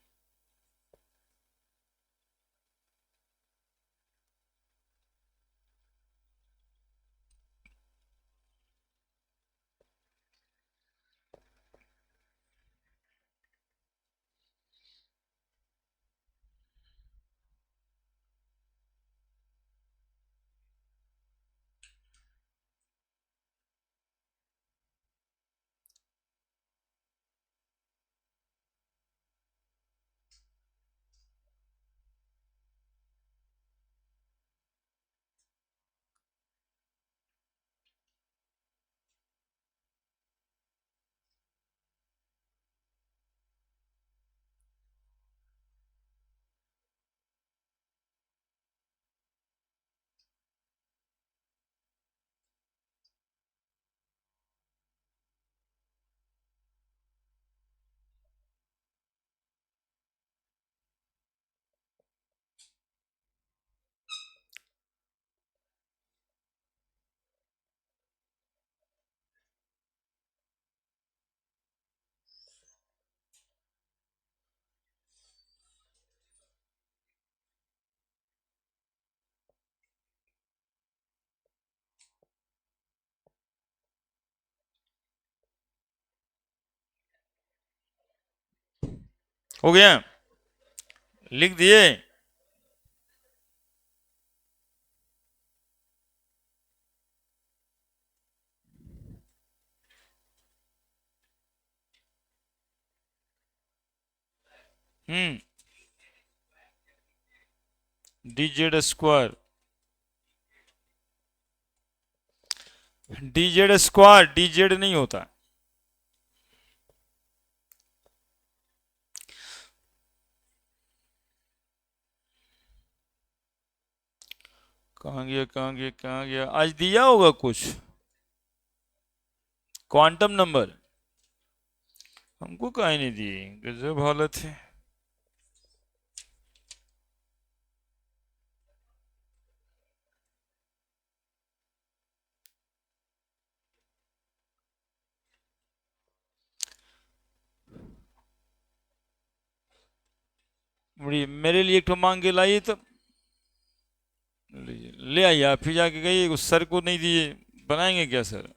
हो गया, लिख दिए। dz square, dz square dz नहीं होता। कहाँ गया कहाँ गया कहाँ गया, आज दिया होगा कुछ क्वांटम नंबर, हमको कहीं नहीं दिए, गजब हालत है। मेरे लिए एक तो मांग के लाइए, तो ले आइए आप, फिर जाके गई उस सर को नहीं दिए, बनाएंगे क्या सर?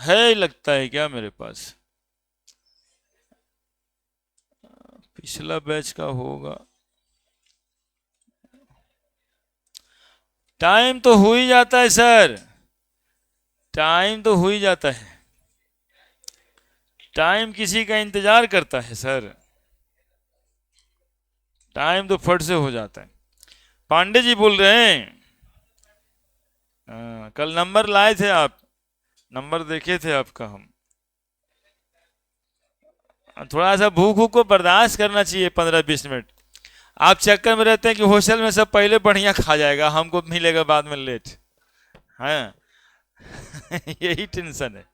है लगता है क्या मेरे पास, पिछला बैच का होगा। टाइम तो हो ही जाता है सर, टाइम तो हो ही जाता है, टाइम किसी का इंतजार करता है सर, टाइम तो फट से हो जाता है। पांडे जी बोल रहे हैं? कल नंबर लाए थे आप, नंबर देखे थे आपका हम। थोड़ा सा भूख भूख को बर्दाश्त करना चाहिए 15-20 मिनट। आप चक्कर में रहते हैं कि हॉस्टल में सब पहले बढ़िया खा जाएगा, हमको मिलेगा बाद में लेट, है यही टेंशन है।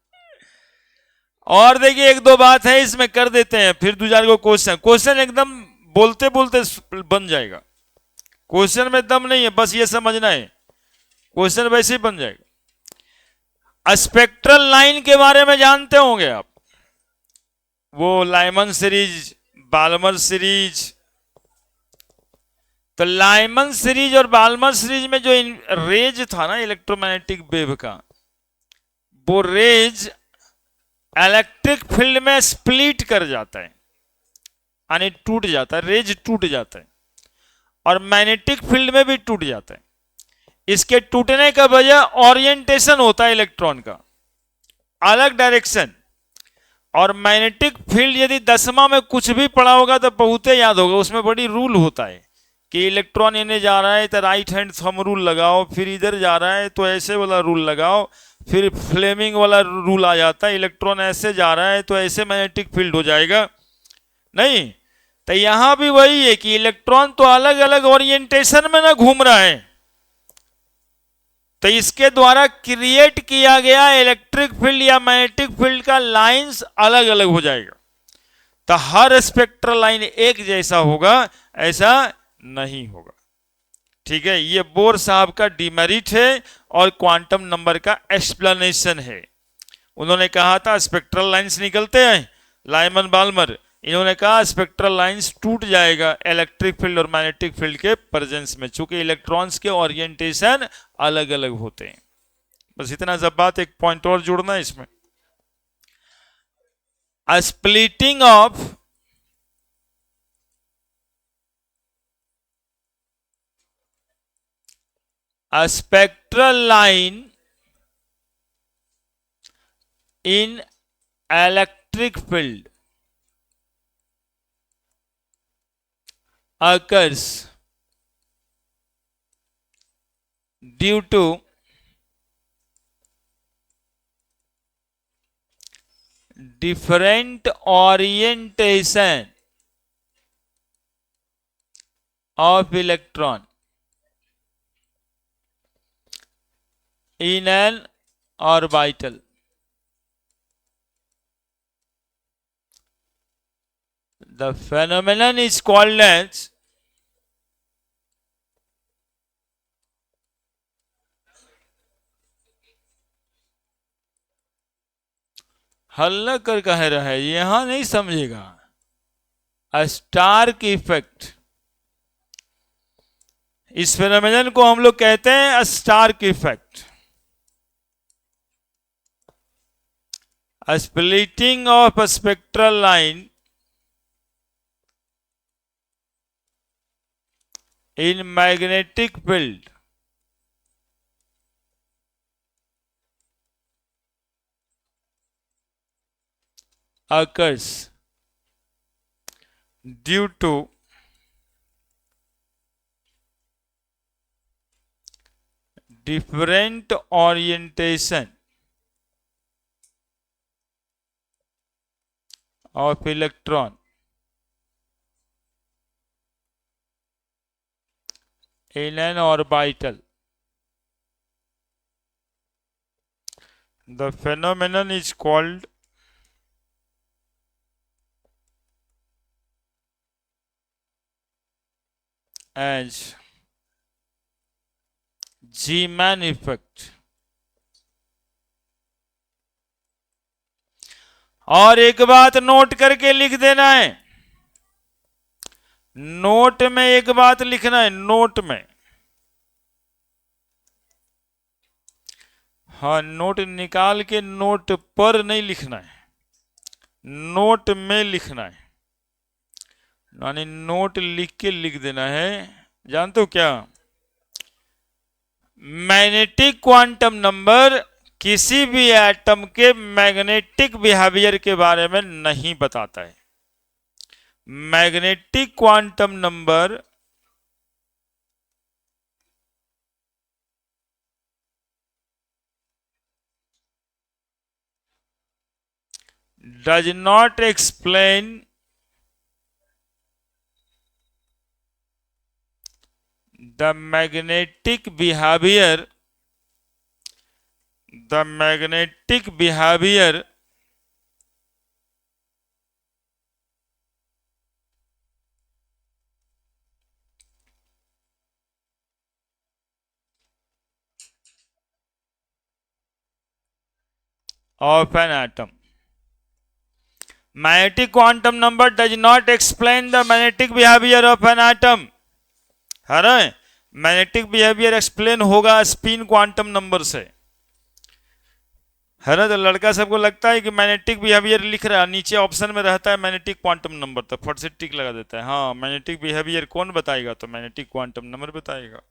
और देखिए एक दो बात है इसमें कर देते हैं, फिर दो चार को क्वेश्चन, क्वेश्चन एकदम बोलते बोलते बन जाएगा, क्वेश्चन में दम नहीं है, बस ये समझना है, क्वेश्चन वैसे ही बन जाएगा। स्पेक्ट्रल लाइन के बारे में जानते होंगे आप, वो लाइमन सीरीज, बाल्मर सीरीज। तो लाइमन सीरीज और बाल्मर सीरीज में जो रेज था ना इलेक्ट्रोमैग्नेटिक वेव का, वो रेज इलेक्ट्रिक फील्ड में स्प्लिट कर जाता है, यानी टूट जाता है, रेज टूट जाता है, और मैग्नेटिक फील्ड में भी टूट जाता है। इसके टूटने का वजह ओरिएंटेशन होता है इलेक्ट्रॉन का, अलग डायरेक्शन। और मैग्नेटिक फील्ड यदि 10वां में कुछ भी पढ़ा होगा तो बहुत याद होगा, उसमें बड़ी रूल होता है कि इलेक्ट्रॉन इन्हें जा रहा है तो राइट हैंड थंब रूल लगाओ, फिर इधर जा रहा है तो ऐसे वाला रूल लगाओ, फिर फ्लेमिंग वाला रूल आ जाता है, इलेक्ट्रॉन ऐसे जा रहा है तो ऐसे मैग्नेटिक फील्ड हो जाएगा। नहीं, तो यहां भी वही है कि इलेक्ट्रॉन तो अलग अलग ओरिएंटेशन में ना घूम रहा है, तो इसके द्वारा क्रिएट किया गया इलेक्ट्रिक फील्ड या मैग्नेटिक फील्ड का लाइंस अलग अलग हो जाएगा। तो हर स्पेक्ट्रल लाइन एक जैसा होगा ऐसा नहीं होगा, ठीक है। ये बोर साहब का डिमेरिट है और क्वांटम नंबर का एक्सप्लेनेशन है। उन्होंने कहा था स्पेक्ट्रल लाइंस निकलते हैं, लाइमन बाल्मर, इन्होंने कहा स्पेक्ट्रल लाइंस टूट जाएगा इलेक्ट्रिक फील्ड और मैग्नेटिक फील्ड के प्रेजेंस में, चूंकि इलेक्ट्रॉन्स के ओरिएंटेशन अलग अलग होते हैं। बस इतना सब बात, एक पॉइंट और जोड़ना है इसमें, splitting of a spectral line in electric field occurs due to different orientation of electron in an orbital. The phenomenon is called as हल्ला कर कह रहा है, यहां नहीं समझेगा, स्टार्क इफेक्ट। इस फेनोमेनन को हम लोग कहते हैं Stark effect. A splitting of a spectral line in magnetic field occurs due to different orientation of electron in an orbital. The phenomenon is called as Zeeman effect. और एक बात note करके लिख देना है, नोट में एक बात लिखना है, नोट में। हाँ, नोट निकाल के नोट पर नहीं लिखना है, नोट में लिखना है, यानी नोट लिख के लिख देना है। जानते हो क्या? मैग्नेटिक क्वांटम नंबर किसी भी एटम के मैग्नेटिक बिहेवियर के बारे में नहीं बताता है। Magnetic quantum number does not explain the magnetic behavior of an atom. Magnetic quantum number does not explain the magnetic behavior of an atom. है ना? मैग्नेटिक बिहेवियर एक्सप्लेन होगा स्पिन क्वांटम नंबर से, है ना? तो लड़का सबको लगता है कि मैग्नेटिक बिहेवियर लिख रहा है, नीचे ऑप्शन में रहता है मैग्नेटिक क्वांटम नंबर, तो फट से टिक लगा देता है। हाँ, मैग्नेटिक बिहेवियर कौन बताएगा? तो मैग्नेटिक क्वांटम नंबर बताएगा।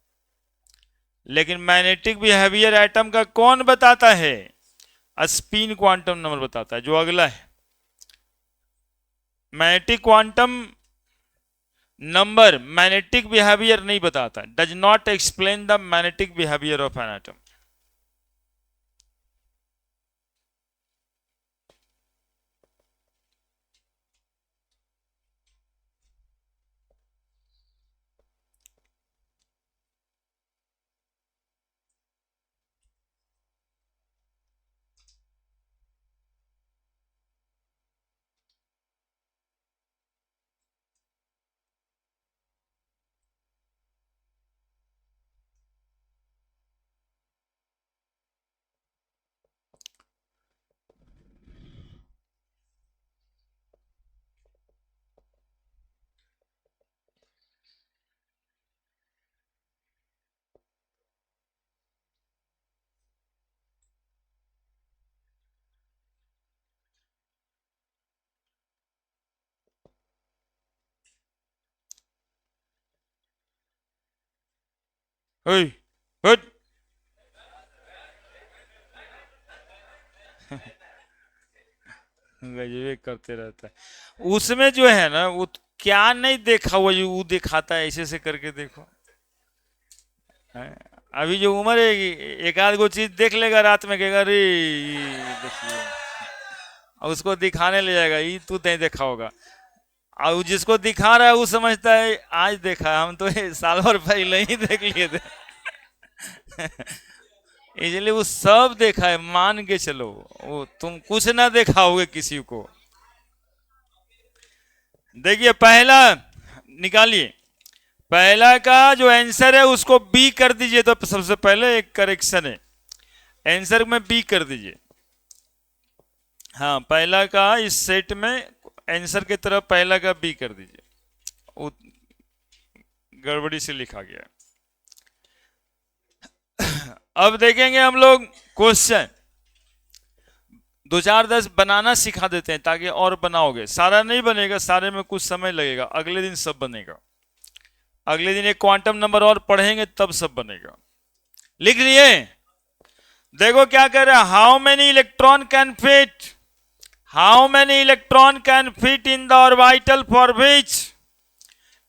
लेकिन मैग्नेटिक बिहेवियर एटम का कौन बताता है? स्पिन क्वांटम नंबर बताता है, जो अगला है। Magnetic quantum number magnetic behaviour नहीं बताता, does not explain the magnetic behaviour of an atom. गजबे करते रहता है उसमें, जो है ना, वो क्या नहीं देखा हुआ जो वो दिखाता है, ऐसे से करके देखो। अभी जो उम्र है, एक आध गो चीज देख लेगा रात में, कहेगा अरे देखिए, और उसको दिखाने ले जाएगा, ये तू नहीं देखा होगा। और जिसको दिखा रहा है वो समझता है आज देखा, हम तो साल भर पहले ही देख लिए थे। इसलिए वो सब देखा है, मान के चलो, वो तुम कुछ ना देखा होगे किसी को। देखिए पहला निकालिए, पहला का जो आंसर है उसको बी कर दीजिए। तो सबसे पहले एक करेक्शन है, आंसर में बी कर दीजिए। हाँ, पहला का इस सेट में आंसर की तरफ पहला का बी कर दीजिए, वो गड़बड़ी से लिखा गया है। अब देखेंगे हम लोग क्वेश्चन। 2 4 10 बनाना सिखा देते हैं ताकि और बनाओगे। सारा नहीं बनेगा, सारे में कुछ समय लगेगा, अगले दिन सब बनेगा। अगले दिन एक क्वांटम नंबर और पढ़ेंगे तब सब बनेगा। लिख लिए? देखो क्या कह रहा है, how many electron can fit, how many electron can fit in the orbital for which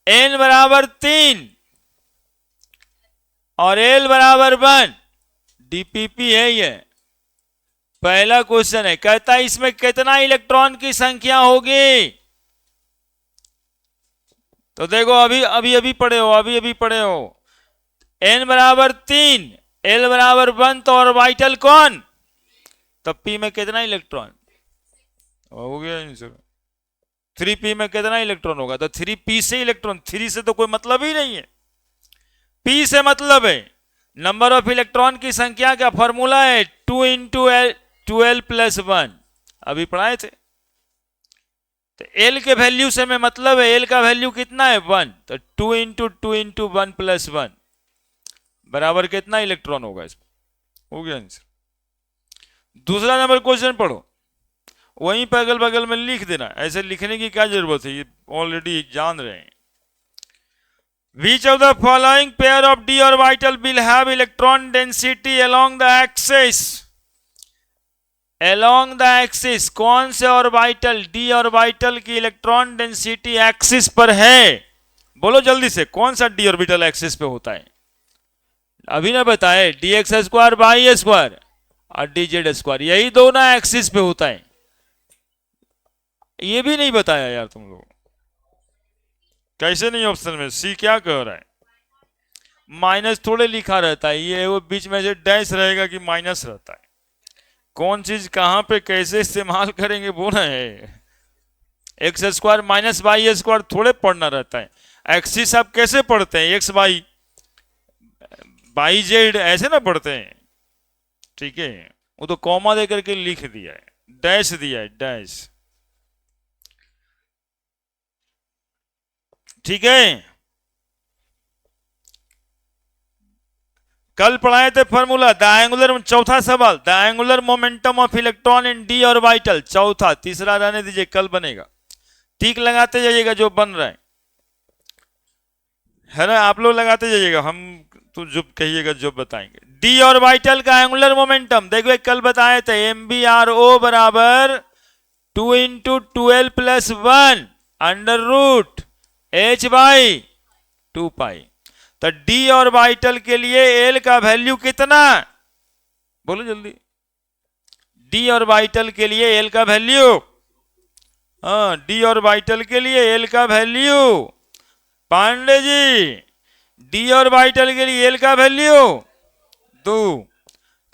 n बराबर 3 और l बराबर 1। डीपीपी है ये, पहला क्वेश्चन है। कहता है इसमें कितना इलेक्ट्रॉन की संख्या होगी? तो देखो अभी पढ़े हो, n बराबर 3, l बराबर 1, तो ऑर्बिटल कौन? तब p में कितना इलेक्ट्रॉन हो गया आंसर। 3p में कितना इलेक्ट्रॉन होगा? तो 3p से इलेक्ट्रॉन, 3 से तो कोई मतलब ही नहीं है, p से मतलब है। नंबर ऑफ इलेक्ट्रॉन की संख्या का फॉर्मूला है 2 इंटू 12 प्लस 1, अभी पढ़ाए थे। तो l के वैल्यू से में मतलब है, l का वैल्यू कितना है? 1, तो 2 इंटू 1 प्लस 1 बराबर कितना इलेक्ट्रॉन होगा इसमें? हो गया आंसर। दूसरा नंबर क्वेश्चन पढ़ो, वहीं पे अगल बगल में लिख देना, ऐसे लिखने की क्या जरूरत है, ये ऑलरेडी जान रहे हैं। Which of the following pair of d orbital will have electron density along the axis? Along the axis कौन से ऑर्बिटल, d ऑर्बिटल की इलेक्ट्रॉन डेंसिटी एक्सिस पर है? बोलो जल्दी से, कौन सा d ऑर्बिटल एक्सिस पे होता है? अभी ना बताए, dx² बाई स्क्वायर और dz², यही दोनों एक्सिस पे होता है। ये भी नहीं बताया यार तुम लोग, कैसे नहीं ऑप्शन में? सी क्या कह रहा है? माइनस थोड़े लिखा रहता है, ये वो बीच में से डैश रहेगा कि माइनस रहता है। कौन चीज कहां पे कैसे इस्तेमाल करेंगे वो ना है। x² माइनस वाई स्क्वायर थोड़े पढ़ना रहता है। एक्सिस आप कैसे पढ़ते हैं? x बाई जेड ऐसे ना पढ़ते हैं, ठीक है? वो तो कॉमा दे करके लिख दिया है, डैश दिया है, डैश, ठीक है? कल पढ़ाए थे फॉर्मूला, द एंगुलर, चौथा सवाल, the angular momentum of electron in D orbital, चौथा। तीसरा रहने दीजिए, कल बनेगा, ठीक लगाते जाइएगा जो बन रहा है ना? आप लोग लगाते जाइएगा, हम तो जो कहिएगा जो बताएंगे। डी ऑर्बिटल का एंगुलर मोमेंटम देखो, कल बताए थे, MBRO बराबर 2 into 12 plus 1 under root h/2 pi. तो डी ऑर्बिटल के लिए एल का वैल्यू कितना? बोलो जल्दी। डी ऑर्बिटल के लिए एल का वैल्यू, हाँ, डी ऑर्बिटल के लिए एल का value, Pandey ji, D orbital के लिए एल का वैल्यू 2,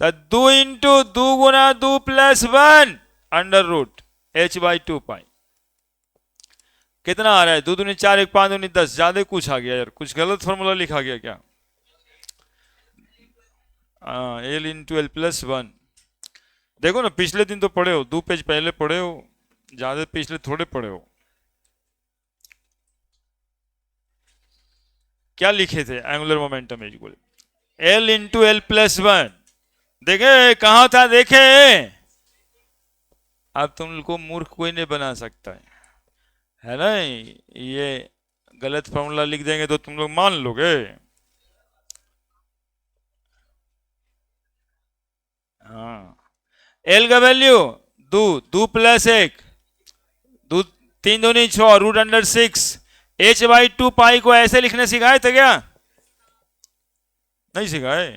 तो 2 इंटू 2 गुना 2 प्लस 1 अंडर रूट h/2 पाई। कितना आ रहा है? 2 दूनी 4, 1 5 दूनी 10, ज्यादा कुछ आ गया यार, कुछ गलत फॉर्मूला लिखा गया क्या? L into L plus 1। देखो ना, पिछले दिन तो पढ़े हो, 2 पेज पहले पढ़े हो, ज्यादा पिछले थोड़े पढ़े हो। क्या लिखे थे? Angular momentum is equal L into L plus 1। देखे कहा था? देखे? अब तुम लोग को मूर्ख कोई नहीं बना सकता है ना? ये गलत फॉर्मूला लिख देंगे तो तुम लोग मान लोगे? हाँ, एल का वैल्यू 2 प्लस 1, 2 3 दूनी 6 रूट अंडर 6 h/2 पाई को ऐसे लिखने सिखाए थे क्या? नहीं सिखाए।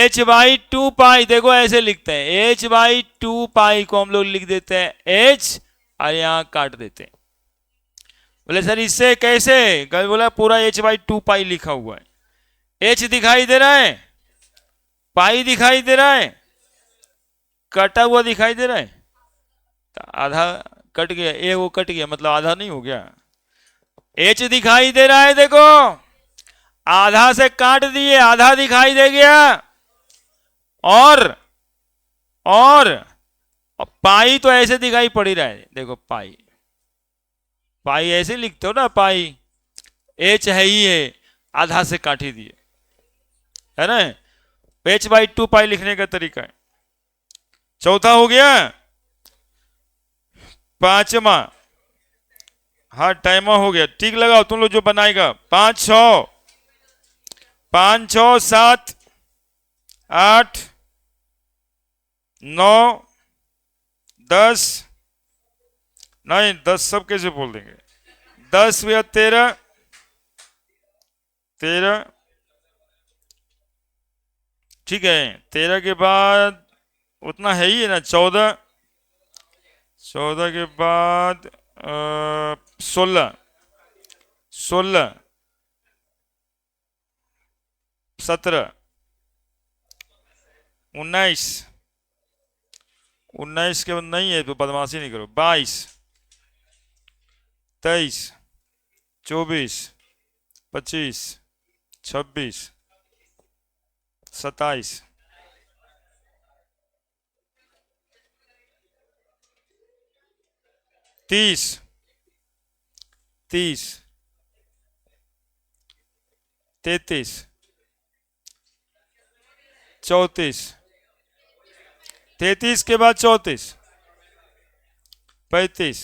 h/2 पाई देखो ऐसे लिखते हैं, h/2 पाई को हम लोग लिख देते हैं h और यहां काट देते हैं। बोले सर इससे कैसे? बोला पूरा h/2 पाई लिखा हुआ है, h दिखाई दे रहा है, पाई दिखाई दे रहा है, कटा हुआ दिखाई दे रहा है, तो आधा कट गया, ए वो कट गया, मतलब आधा नहीं हो गया। h दिखाई दे रहा है, देखो आधा से काट दिए, आधा दिखाई दे गया, और पाई तो ऐसे दिखाई पड़ ही रहा है, देखो पाई, पाई ऐसे लिखते हो ना, पाई h है ही है, आधा से काट ही दिए, है ना? h/2 पाई लिखने का तरीका है। चौथा हो गया। पांचवा, हाँ टाइम हो गया, ठीक लगाओ तुम लोग जो बनाएगा। 5 6, 5 6 7 8 9 10, नहीं 10 सब कैसे बोल देंगे, 10 या 13, 13 ठीक है। 13 के बाद उतना है ही है ना, 14, 14 के बाद 16, 16 17 19, 19 के बाद नहीं है तो बदमाशी नहीं करो। 22 23 24 25 26 27 30 30 33 34, 33 के बाद 34 35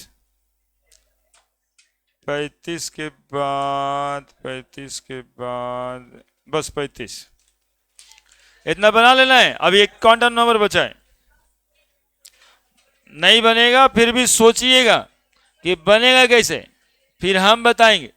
35 के बाद 35 के बाद बस 35 इतना बना लेना है। अभी एक क्वांटम नंबर बचा है, नहीं बनेगा फिर भी सोचिएगा कि बनेगा कैसे, फिर हम बताएंगे।